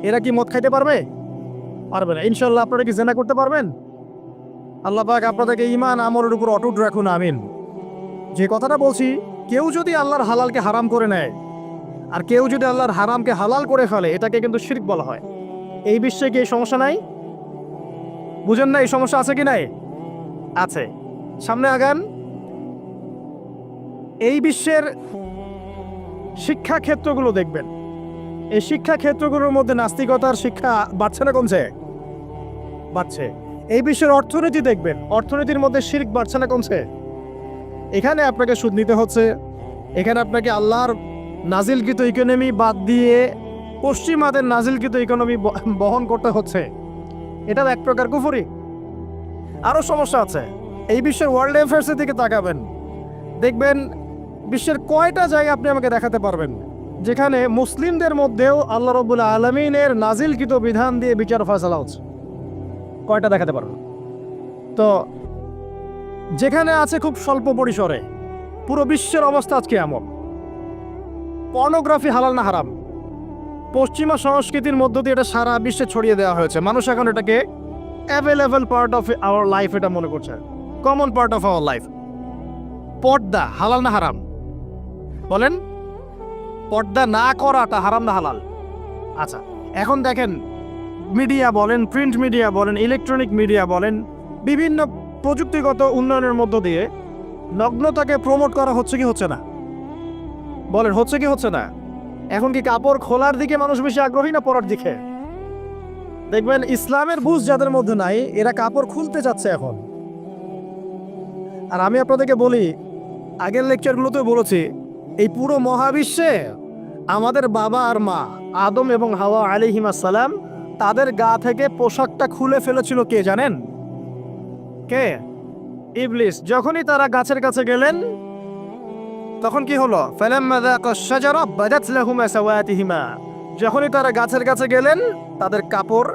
এরা কি মদ খাইতে পারবে? পারবে না। ইনশাল্লাহ আপনারা কি জেনা করতে পারবেন? আল্লাহ পাক আপনাদেরকে ঈমান আমলের উপর অটুট রাখুন, আমিন। যে কথাটা বলছি, কেউ যদি আল্লাহর হালালকে হারাম করে নেয়, আর কেউ যদি আল্লাহর হারামকে হালাল করে ফেলে, এটাকে কিন্তু শিরক বলা হয়। এই বিশ্বে কি এই সমস্যা নাই? বুঝেন না এই সমস্যা আছে কি নাই? আছে। সামনে আগান। এই বিশ্বের শিক্ষা ক্ষেত্রগুলো দেখবেন, এই শিক্ষা ক্ষেত্রগুলোর মধ্যে নাস্তিকতার শিক্ষা বাড়ছে না কমছে? বাড়ছে। এই বিশ্বের অর্থনীতি দেখবেন, অর্থনীতির মধ্যে শিরক বাড়ছে না কমছে? এখানে আপনাকে সুদ নিতে হচ্ছে, এখানে আপনাকে আল্লাহর নাজিলকৃত ইকোনমি বাদ দিয়ে পশ্চিমাদের নাজিলকৃত ইকোনমি বহন করতে হচ্ছে। এটাও এক প্রকার কুফরি। আরও সমস্যা আছে। এই বিশ্বের ওয়ার্ল্ড অ্যাফেয়ার্সের দিকে তাকাবেন, দেখবেন বিশ্বের কয়টা জায়গা আপনি আমাকে দেখাতে পারবেন যেখানে মুসলিমদের মধ্যেও আল্লাহ রাব্বুল আলামিনের নাজিলকৃত বিধান দিয়ে বিচার ফয়সালা হচ্ছে? কয়টা দেখাতে পারবেন? তো যেখানে আছে খুব স্বল্প পরিসরে। পুরো বিশ্বের অবস্থা আজকে এমন। পর্নোগ্রাফি হালাল না হারাম? পশ্চিমা সংস্কৃতির মধ্য দিয়ে এটা সারা বিশ্বে ছড়িয়ে দেওয়া হয়েছে। মানুষ এখন এটাকে available part of our life এটা মনে করছে, common part of our life. পর্দা হালাল না হারাম? বলেন, পর্দা না করাটা হারাম না হালাল? আচ্ছা, এখন দেখেন, মিডিয়া বলেন, প্রিন্ট মিডিয়া বলেন, ইলেকট্রনিক মিডিয়া বলেন, বিভিন্ন প্রযুক্তিগত উন্নয়নের মধ্য দিয়ে নগ্নতাকে প্রমোট করা হচ্ছে কি হচ্ছে না? বলেন, হচ্ছে কি হচ্ছে না? এখন কি কাপড় খোলার দিকে মানুষ বেশি আগ্রহী না পরার দিকে? দেখবেন ইসলামের বুঝ যাদের মধ্যে নাই, এরা কাপড় খুলতে যাচ্ছে এখন। আর আমি আপনাদেরকে বলি, আগের লেকচারগুলোতে বলেছি, এই পুরো মহাবিশ্বে আমাদের বাবা আর মা আদম এবং হাওয়া আলাইহিমুস সালাম, তাদের গা থেকে পোশাকটা খুলে ফেলেছিল কে জানেন? কে? ইবলিস। যখনই তারা গাছের কাছে গেলেন, তখন কি হলো? ফালাম্মা যাকা শাজারা বাদাত লাহুমা সাওয়াতিহিমা। যখনই তারা গাছের কাছে গেলেন, তাদের কাপড়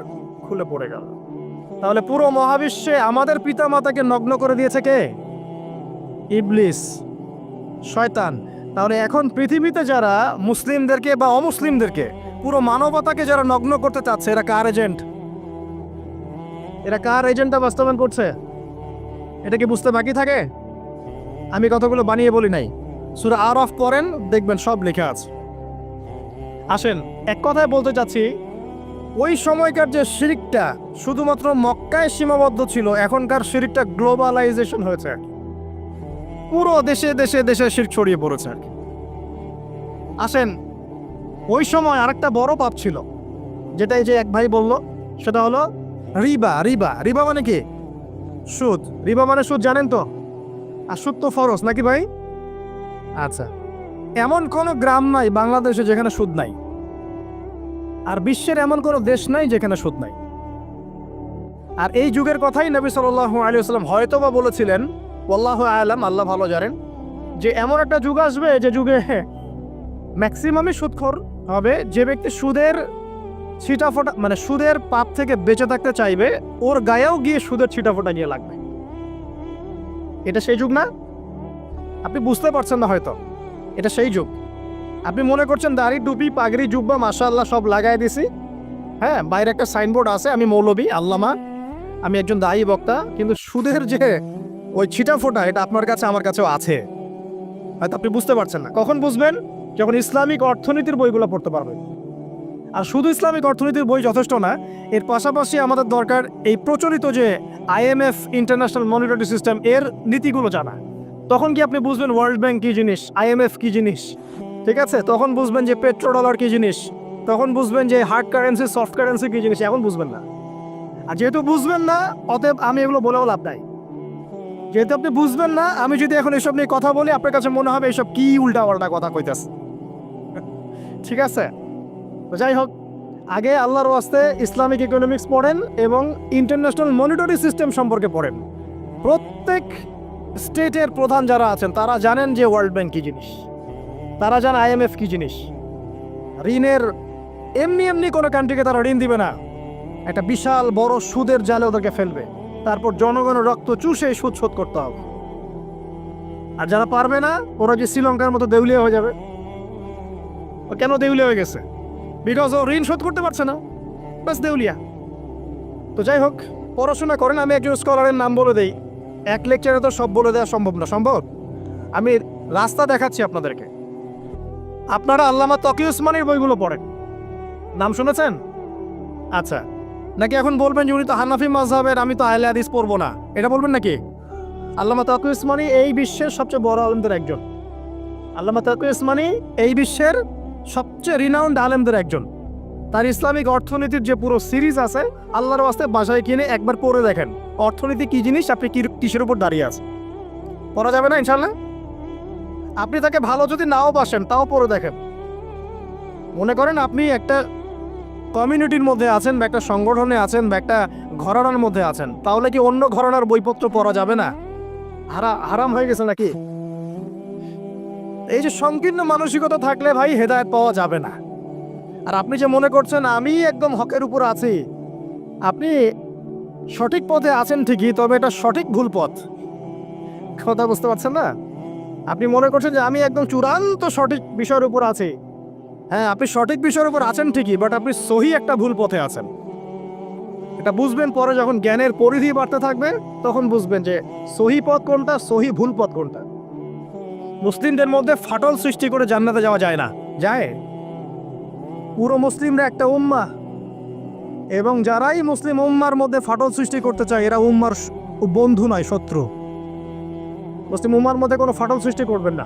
খুলে পড়ে গেল। তাহলে পুরো মহাবিশ্বে আমাদের পিতামাতাকে নগ্ন করে দিয়েছে কে? ইবলিস, শয়তান। তাহলে এখন পৃথিবীতে যারা মুসলিমদেরকে বা অমুসলিমদেরকে, পুরো মানবতাকে যারা নগ্ন করতে চাচ্ছে, এরা কার এজেন্ট? এরা কার এজেন্টটা বাস্তবায়ন করছে? এটা কি বুঝতে বাকি থাকে? আমি কথাগুলো বানিয়ে বলি নাই। সূরা আরাফ পড়েন, দেখবেন সব লেখা আছে। আসেন, এক কথায় বলতে চাচ্ছি, ওই সময়কার যে শিরকটা শুধুমাত্র মক্কায় সীমাবদ্ধ ছিল, এখনকার শিরকটা গ্লোবালাইজেশন হয়েছে। পুরো দেশে দেশে দেশে শিরক ছড়িয়ে পড়েছে আর কি। আসেন, ওই সময় আরেকটা বড় পাপ ছিল, যেটা এই যে এক ভাই বলল, সেটা হলো রিবা। রিবা, রিবা মানে কি? সুদ। রিবা মানে সুদ, জানেন তো? আর সুদ তো ফরজ নাকি ভাই? আচ্ছা, এমন কোনো গ্রাম নাই বাংলাদেশে যেখানে সুদ নাই, আর বিশ্বের এমন কোনো দেশ নাই যেখানে সুদ নাই। আর এই যুগের কথাই নবী সাল্লাল্লাহু আলাইহি ওয়াসাল্লাম হয়তোবা বলেছিলেন, আল্লাহু আ'লাম, আল্লাহ ভালো জানেন, যে এমন একটা যুগ আসবে যে যুগে ম্যাক্সিমামই সুদখোর হবে। যে ব্যক্তি সুদের ছিটাফোটা, মানে সুদের পাপ থেকে বেঁচে থাকতে চাইবে, ওর গায়েও গিয়ে সুদের ছিটাফোটা গিয়ে লাগবে। এটা সেই যুগ না? আপনি বুঝতে পারছেন না হয়তো। এটা সেই যুগ। আপনি মনে করছেন দাড়ি, টুপি, পাগড়ি, জুব্বা মাশাআল্লাহ সব লাগাই দিছি, হ্যাঁ, বাইরে একটা সাইনবোর্ড আছে, আমি মৌলবী, আল্লামা, আমি একজন দায়ী বক্তা, কিন্তু সুদের যে ওই ছিটাফোটা, এটা আপনার কাছে আমার কাছেও আছে। হয়তো আপনি বুঝতে পারছেন না। কখন বুঝবেন? যখন ইসলামিক অর্থনীতির বইগুলো পড়তে পারবেন। আর শুধু ইসলামিক অর্থনীতির বই যথেষ্ট না, এর পাশাপাশি আমাদের দরকার এই প্রচলিত যে IMF, ইন্টারন্যাশনাল মনিটারি সিস্টেম, এর নীতিগুলো জানা। তখন কি আপনি বুঝবেন ওয়ার্ল্ড ব্যাংক কী জিনিস, IMF কী জিনিস, ঠিক আছে? তখন বুঝবেন যে পেট্রো ডলার কী জিনিস, তখন বুঝবেন যে হার্ড কারেন্সি, সফট কারেন্সি কী জিনিস, এখন বুঝবেন না। আর যেহেতু বুঝবেন না, অতএব আমি এগুলো বলেও লাভ নাই। যেহেতু আপনি বুঝবেন না, আমি যদি এখন এসব নিয়ে কথা বলি, আপনার কাছে মনে হবে এসব কি উল্টা পাল্টা কথা কইতেছে। ঠিক আছে? তো যাই হোক, আগে আল্লাহর ওয়াস্তে ইসলামিক ইকোনমিক্স পড়েন এবং ইন্টারন্যাশনাল মনিটারি সিস্টেম সম্পর্কে পড়েন। প্রত্যেক স্টেটের প্রধান যারা আছেন তারা জানেন যে ওয়ার্ল্ড ব্যাংক কী জিনিস, তারা জানে IMF কী জিনিস। ঋণের এমনি এমনি কোনো কান্ট্রিকে তারা ঋণ দিবে না, একটা বিশাল বড় সুদের জালে ওদেরকে ফেলবে, তারপর জনগণের রক্ত চুষে সুদ শোধ করতে হবে। আর যারা পারবে না ওরা যে শ্রীলঙ্কার মতো দেউলিয়া হয়ে যাবে। ও কেন দেউলিয়া হয়ে গেছে? বিকজ ও ঋণ শোধ করতে পারছে না, বাস দেউলিয়া। তো যাই হোক, পড়াশোনা করেন। আমি একজন স্কলারের নাম বলে দেই, এক লেকচারে তো সব বলে দেওয়া সম্ভব না। সম্ভব? আমি রাস্তা দেখাচ্ছি আপনাদেরকে। আপনারা আল্লামা তকি উসমানীর বইগুলো পড়েন, নাম শুনেছেন? আচ্ছা, নাকি এখন বলবেন যে উনি তো হানাফি মাযহাবের, আমি তো আহলে হাদিস পড়বো না, এটা বলবেন নাকি? আল্লামা তকি উসমানী এই বিশ্বের সবচেয়ে বড় আলেমদের একজন। আল্লামা তকি উসমানী এই বিশ্বের সবচেয়ে রিনাউন্ড আলেমদের একজন। তার ইসলামিক অর্থনীতির যে পুরো সিরিজ আছে, আল্লাহর ওয়াস্তে বাসায় কিনে একবার পড়ে দেখেন অর্থনীতি কি জিনিস, আপনি কিসের উপর দাঁড়িয়ে আছেন। পড়া যাবে না ইনশাল্লাহ? আপনি তাকে ভালো যদি নাও বাসেন তাও পড়ে দেখেন। মনে করেন আপনি একটা কমিউনিটির মধ্যে আছেন বা একটা সংগঠনে আছেন বা একটা ঘরানার মধ্যে আছেন, তাহলে কি অন্য ঘরানার বইপত্র পড়া যাবে না? হারাম হয়ে গেছে নাকি? এই যে সংকীর্ণ মানসিকতা থাকলে ভাই হেদায়েত পাওয়া যাবে না। আর আপনি যে মনে করছেন আমি একদম হকের উপর আছি, আপনি সঠিক পথে আছেন ঠিকই, তবে এটা সঠিক ভুল পথ। কথা বুঝতে পারছেন না? আপনি মনে করছেন যে আমি একদম চূড়ান্ত সঠিক বিষয়ের উপর আছি। হ্যাঁ, আপনি সঠিক বিষয়ের উপর আছেন ঠিকই, বাট আপনি সহি একটা ভুল পথে আছেন। এটা বুঝবেন পরে, যখন জ্ঞানের পরিধি বাড়তে থাকবে তখন বুঝবেন যে সহি পথ কোনটা, সহি ভুল পথ কোনটা। মুসলিমদের মধ্যে ফাটল সৃষ্টি করে জান্নাতে যাওয়া যায় না। যায়? পুরো মুসলিমরা একটা উম্মাহ, এবং যারাই মুসলিম উম্মার মধ্যে ফাটল সৃষ্টি করতে চায় এরা উম্মার বন্ধু নয়, শত্রু। মুসলিম উম্মার মধ্যে কোনো ফাটল সৃষ্টি করবেন না।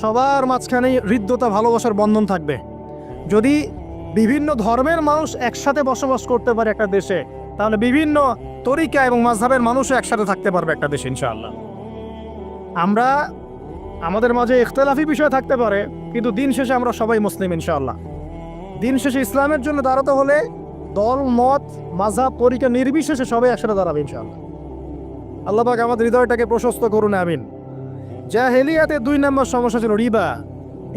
সবার মাঝখানেই হৃদ্যতা, ভালোবাসার বন্ধন থাকবে। যদি বিভিন্ন ধর্মের মানুষ একসাথে বসবাস করতে পারে একটা দেশে, তাহলে বিভিন্ন তরিকা এবং মাযহাবের মানুষও একসাথে থাকতে পারবে একটা দেশে ইনশাআল্লাহ। আমরা আমাদের মাঝে ইখতিলাফি বিষয় থাকতে পারে, কিন্তু দিন শেষে আমরা সবাই মুসলিম ইনশাআল্লাহ। দিন শেষে ইসলামের জন্য দাঁড়াতে হলে দল, মত, মাযহাব, তরিকা নির্বিশেষে সবাই একসাথে দাঁড়াবে ইনশাআল্লাহ। আল্লাহ পাক আমাদের হৃদয়টাকে প্রশস্ত করুন, আমিন। জাহেলিয়াতে 2 নম্বর সমস্যা ছিল রিবা।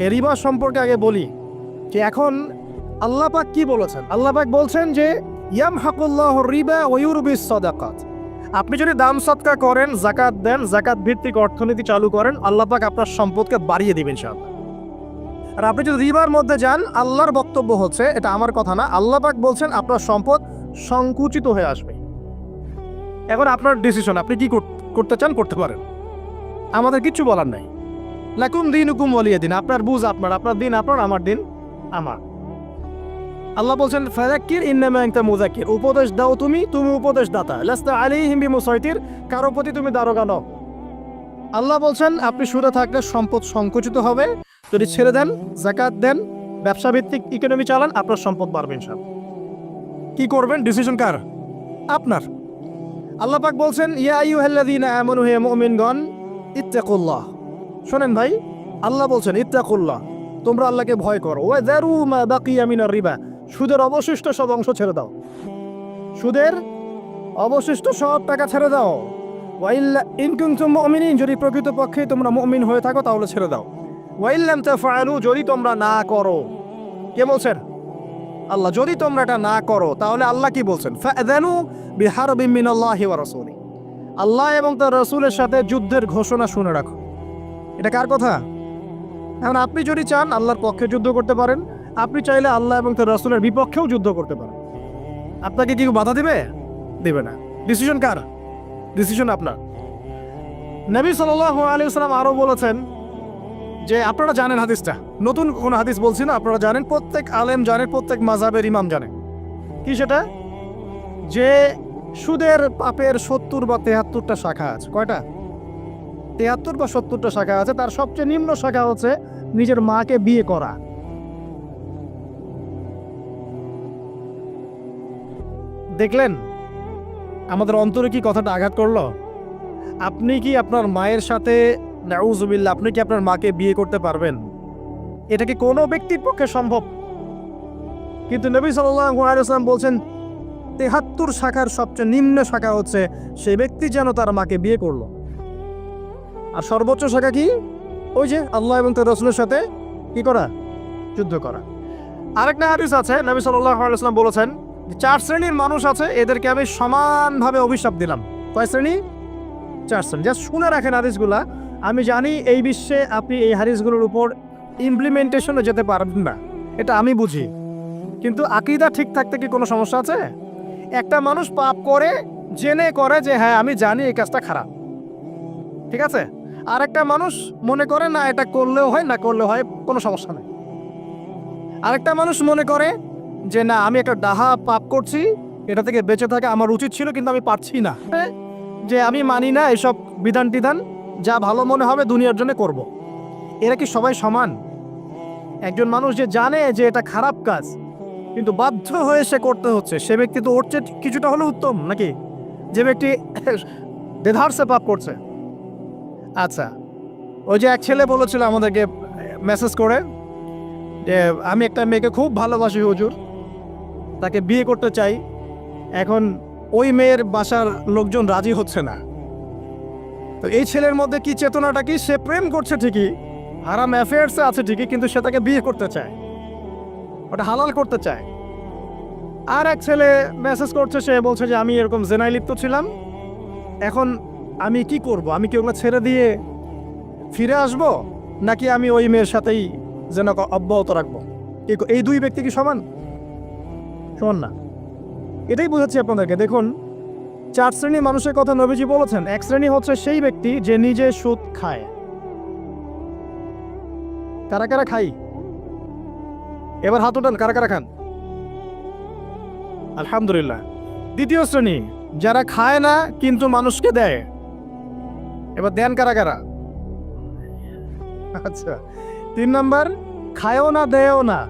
এই রিবা সম্পর্কে আগে বলি যে এখন আল্লাহ পাক কি বলেছেন। আল্লাহ পাক বলছেন যে ইয়ামহাকুল্লাহু রিবা ওয়া ইউরবিস সাদাকাত। আপনি যদি দান সদকা করেন, যাকাত দেন, যাকাত ভিত্তিক অর্থনীতি চালু করেন, আল্লাহ পাক আপনার সম্পদকে বাড়িয়ে দিবেন ইনশাআল্লাহ। আর আপনি যদি রিবার মধ্যে যান, আল্লাহর বক্তব্য হচ্ছে, এটা আমার কথা না, আল্লাহ পাক বলছেন আপনার সম্পদ সংকুচিত হয়ে আসবে। এখন আপনার ডিসিশন, আপনি কি করতে চান করতে পারেন, আমাদের কিচ্ছু বলার নাই। লাকুম দীনুকুম ওয়ালিয়া দিন, আপনার বুঝ আপনার, আপনার দিন আপনার, আমার দিন আমার। আল্লাহ বলছেন ফাযাক্কির ইন্নামা আনতা মুযাক্কির, উপদেশ দাও তুমি, তুমি উপদেশ দাতা। লাস্তা আলাইহিম বিমুসাইতির, কারো প্রতি তুমি দারোগা নও। আল্লাহ বলছেন আপনি সুদে থাকলে সম্পদ সংকুচিত হবে, যদি ছেড়ে দেন, যাকাত দেন, ব্যবসা ভিত্তিক ইকোনমি চালান, আপনার সম্পদ বাড়বে ইনশাআল্লাহ। কি করবেন, ডিসিশন কার? আপনার। আল্লাহ পাক বলছেন ইয়া আইয়ুহাল্লাযীনা আমানু, হে মুমিনগণ, ইত্তাকুল্লাহ। শোনেন ভাই, আল্লাহ বলছেন ইত্তাকুল্লাহ, তোমরা আল্লাহকে ভয় করো। ওয়া যারু মা বাকিয়া মিনার রিবা, সুদের অবশিষ্ট সব অংশ ছেড়ে দাও। সুদের অবশিষ্ট সব টাকা ছেড়ে দাও। ওয়া ইল্লা ইন কুনতুম মুমিনিন, যদি প্রকৃতপক্ষে তোমরা মুমিন হয়ে থাকো তাহলে ছেড়ে দাও। ওয়া ইল্লাম তাফআলু, যদি তোমরা না করো। কে বলছেন? আল্লাহ। যদি তোমরা এটা না করো তাহলে আল্লাহ কি বলছেন? ফাআযানু বিহারবিন মিনাল্লাহি ওয়া রাসূলি, আল্লাহ এবং তার রাসূলের সাথে যুদ্ধের ঘোষণা শুনে রাখো। এটা কার কথা? এখন আপনি যদি চান আল্লাহর পক্ষে যুদ্ধ করতে পারেন, আপনি চাইলে আল্লাহ এবং তার রাসূলের বিপক্ষেও যুদ্ধ করতে পারেন। আপনাকে কি বাধা দিবে? দিবে না। ডিসিশন কার? ডিসিশন আপনার। নবী সাল্লাল্লাহু আলাইহি ওয়াসাল্লাম আরো বলেছেন যে, আপনারা জানেন হাদিসটা, নতুন কোন হাদিস বলছি না, আপনারা জানেন, প্রত্যেক আলেম জানেন, প্রত্যেক মাযহাবের ইমাম জানেন। কি সেটা? যে সুদের পাপের 70 বা 73টা শাখা আছে। কয়টা? 73 বা 70টা শাখা আছে। তার সবচেয়ে নিম্ন শাখা হচ্ছে নিজের মাকে বিয়ে করা। দেখলেন আমাদের অন্তরে কি কথাটা আঘাত করলো? আপনি কি আপনার মায়ের সাথে, নাউযুবিল্লাহ, আপনি কি আপনার মাকে বিয়ে করতে পারবেন? এটা কি কোনো ব্যক্তির পক্ষে সম্ভব? কিন্তু নবী সাল্লাল্লাহু আলাইহি ওয়াসাল্লাম বলছেন 73 শাখার সবচেয়ে নিম্ন শাখা হচ্ছে সেই ব্যক্তি যেন তার মাকে বিয়ে করলো। আর সর্বোচ্চ শাখা কি? ওই যে আল্লাহ এবং তার রাসূলের সাথে কি করা? যুদ্ধ করা। আরেকটা হাদিস আছে, নবী সাল্লাল্লাহু আলাইহি ওয়াসাল্লাম বলেছেন যে 4 শ্রেণীর মানুষ আছে, এদেরকে আমি সমানভাবে অভিশাপ দিলাম। কয় শ্রেণী? 4 শ্রেণী। জাস্ট শুনে রাখেন হাদিসগুলা। আমি জানি এই বিশ্বে আপনি এই হাদিসগুলোর উপর ইমপ্লিমেন্টেশনে যেতে পারবেন না, এটা আমি বুঝি, কিন্তু আকীদা ঠিক থাকতে কি কোনো সমস্যা আছে? একটা মানুষ পাপ করে জেনে করে যে হ্যাঁ আমি জানি এই কাজটা খারাপ, ঠিক আছে, আর একটা মানুষ মনে করে না এটা করলেও হয় না করলেও হয়, কোনো সমস্যা নেই। আরেকটা মানুষ মনে করে যে না আমি একটা ডাহা পাপ করছি, এটা থেকে বেঁচে থাকা আমার উচিত ছিল কিন্তু আমি পারছি না, যে আমি মানি না এসব বিধান টিধান, যা ভালো মনে হবে দুনিয়ার জন্য করব। এরা কি সবাই সমান? একজন মানুষ যে জানে যে এটা খারাপ কাজ কিন্তু বাধ্য হয়ে সে করতে হচ্ছে, সে ব্যক্তি তো ওর চেয়ে কিছুটা হলেও উত্তম নাকি যে ব্যক্তি দেধারসে পাপ করছে? আচ্ছা, ওই যে এক ছেলে বলেছিল আমাদেরকে মেসেজ করে যে আমি একটা মেয়েকে খুব ভালোবাসি হুজুর, তাকে বিয়ে করতে চাই, এখন ওই মেয়ের বাসার লোকজন রাজি হচ্ছে না। তো এই ছেলের মধ্যে কি চেতনাটা কি? সে প্রেম করছে ঠিকই, হারাম অ্যাফেয়ার্সে আছে ঠিকই, কিন্তু সে তাকে বিয়ে করতে চায়, ওটা হালাল করতে চায়। আর এক ছেলে মেসেজ করছে, সে বলছে যে আমি এরকম জেনায় লিপ্ত ছিলাম, এখন আমি কি করব? আমি কি ওগুলো ছেড়ে দিয়ে ফিরে আসব, নাকি আমি ওই মেয়ের সাথেই যেন অব্যাহত রাখবো? এই দুই ব্যক্তি কি সমান? সমান না। এটাই বোঝাচ্ছি আপনাদেরকে। দেখুন, 4 শ্রেণীর মানুষের কথা নবীজি বলেছেন। এক শ্রেণী হচ্ছে সেই ব্যক্তি যে নিজে সুদ খায়। কারা কারা খাই? এবার হাত উঠান, কারা কারা খান? আলহামদুলিল্লাহ। দ্বিতীয় শ্রেণী যারা খায় না কিন্তু মানুষকে দেয়। এবার দেন কারা কারা? আচ্ছা। 3 নাম্বার, খায়ও না দেয়ও না,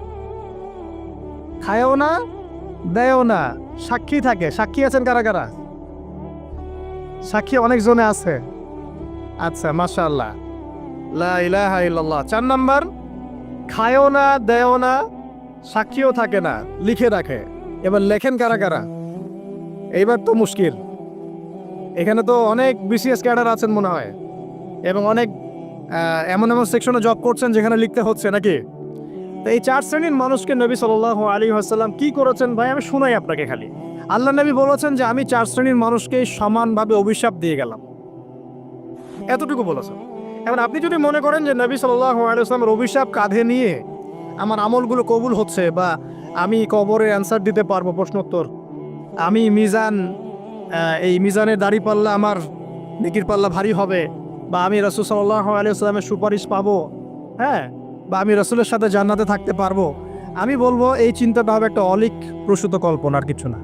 খায়ও না দেয়ও না, সাক্ষী থাকে। সাক্ষী আছেন কারা কারা? সাক্ষী অনেক জনে আছে। আচ্ছা, মাশাআল্লাহ, লা ইলাহা ইল্লাল্লাহ। 4 নাম্বার, খায়ও না দেয়ও না, সাক্ষীও থাকে না, লিখে রাখে। এবার লেখেন কারা কারা? এইবার তো মুশকিল। এখানে তো অনেক বিসিএস ক্যাডার আছেন মনে হয়, এবং অনেক এমন এমন সেকশনে জব করছেন যেখানে লিখতে হচ্ছে নাকি। তো এই 4 শ্রেণীর মানুষকে নবী সাল্লাল্লাহু আলাইহি ওয়াসাল্লাম কি করেছেন ভাই, আমি শোনাই আপনাকে খালি। আল্লাহ নবী বলেছেন যে আমি 4 শ্রেণীর মানুষকে সমানভাবে অভিশাপ দিয়ে গেলাম, এতটুকু বলেছেন। এবার আপনি যদি মনে করেন যে নবী সাল্লাল্লাহু আলাইহি ওয়াসাল্লামের অভিশাপ কাঁধে নিয়ে আমার আমলগুলো কবুল হচ্ছে, বা আমি কবরে অ্যান্সার দিতে পারবো প্রশ্নোত্তর, আমি মিজান, এই মিজানের দাড়ি পাল্লা আমার নেকির পাল্লা ভারী হবে, বা আমি রাসূল সাল্লাল্লাহু আলাইহি ওয়াসাল্লামের সুপারিশ পাবো, হ্যাঁ, বা আমি রাসূলের সাথে জান্নাতে থাকতে পারবো, আমি বলবো এই চিন্তাটা হবে একটা অলিক প্রসূত কল্পনা, আর কিছু না।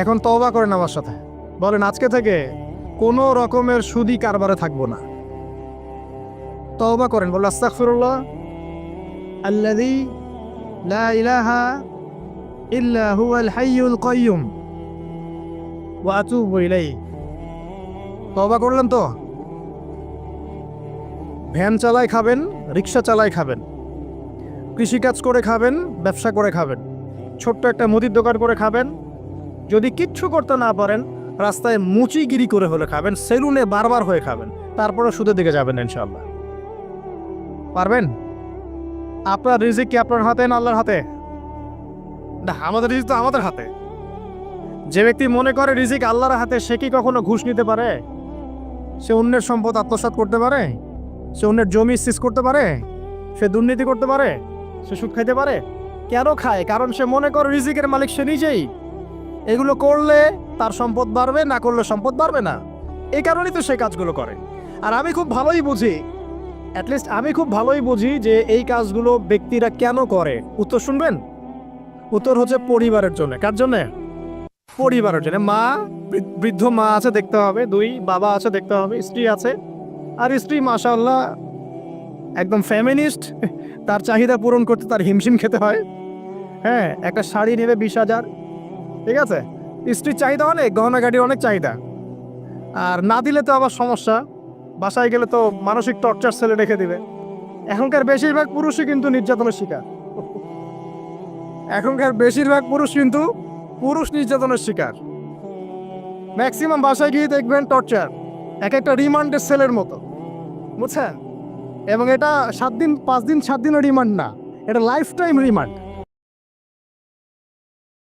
এখন তওবা করেন আমার সাথে, বলেন আজকে থেকে কোনো রকমের সুদি কারবারে থাকবো না। তওবা করেন, বলেন আস্তাগফিরুল্লাহ আল্লাযী লা ইলাহা ইল্লা হুয়াল হাইয়ুল কাইয়্যুম ওয়া আতুবু ইলাইহি। তওবা করলেন তো? ভ্যান চালায় খাবেন, রিক্সা চালায় খাবেন, কৃষিকাজ করে খাবেন, ব্যবসা করে খাবেন, ছোট্ট একটা মুদির দোকান করে খাবেন, যদি কিচ্ছু করতে না পারেন রাস্তায় মুচিগিরি করে হলে খাবেন, সেলুনে বারবার হয়ে খাবেন, তারপরে সুদের দিকে যাবেন ইনশাআল্লাহ। পারবেন? আপনার রিজিক কি আপনার হাতে না আল্লাহর হাতে? না, আমাদের রিজিক তো আমাদের হাতে। যে ব্যক্তি মনে করে রিজিক আল্লাহর হাতে, সে কি কখনো ঘুষ নিতে পারে? সে অন্যের সম্পদ আত্মসাৎ করতে পারে? সে অন্যের জমি সিজ করতে পারে? সে দুর্নীতি করতে পারে? সে সুদ খাইতে পারে? কেন খায়? কারণ সে মনে করে রিজিকের মালিক সে নিজেই। এগুলো করলে তার সম্পদ বাড়বে, না করলে সম্পদ বাড়বে না, এই কারণেই তো সে কাজগুলো করে। আর আমি খুব ভালোই বুঝি, অ্যাটলিস্ট আমি খুব ভালোই বুঝি যে এই কাজগুলো ব্যক্তিরা কেন করে। উত্তর শুনবেন? উত্তর হচ্ছে পরিবারের জন্য। কার জন্য? পরিবারের জন্য। মা, বৃদ্ধ মা আছে দেখতে হবে, 2 বাবা আছে দেখতে হবে, স্ত্রী আছে, আর স্ত্রী মাশাআল্লাহ একদম ফেমিনিস্ট, তার চাহিদা পূরণ করতে তার হিমশিম খেতে হয়। হ্যাঁ, একটা শাড়ি নেবে 20,000, ঠিক আছে, স্ত্রীর চাহিদা অনেক, গহনা গাড়ির অনেক চাহিদা, আর না দিলে তো আবার সমস্যা, বাসায় গেলে তো মানসিক টর্চার সেলে রেখে দিবে। এখনকার বেশিরভাগ পুরুষই কিন্তু নির্যাতনের শিকার। এখনকার বেশিরভাগ পুরুষ কিন্তু পুরুষ নির্যাতনের শিকার। ম্যাক্সিমাম বাসায় গিয়ে দেখবেন টর্চার, এক একটা রিমান্ডের সেলের মতো, বুঝছেন? এবং এটা 7 দিন 5 দিন 7 দিনের রিমান্ড না, এটা লাইফ টাইম রিমান্ড।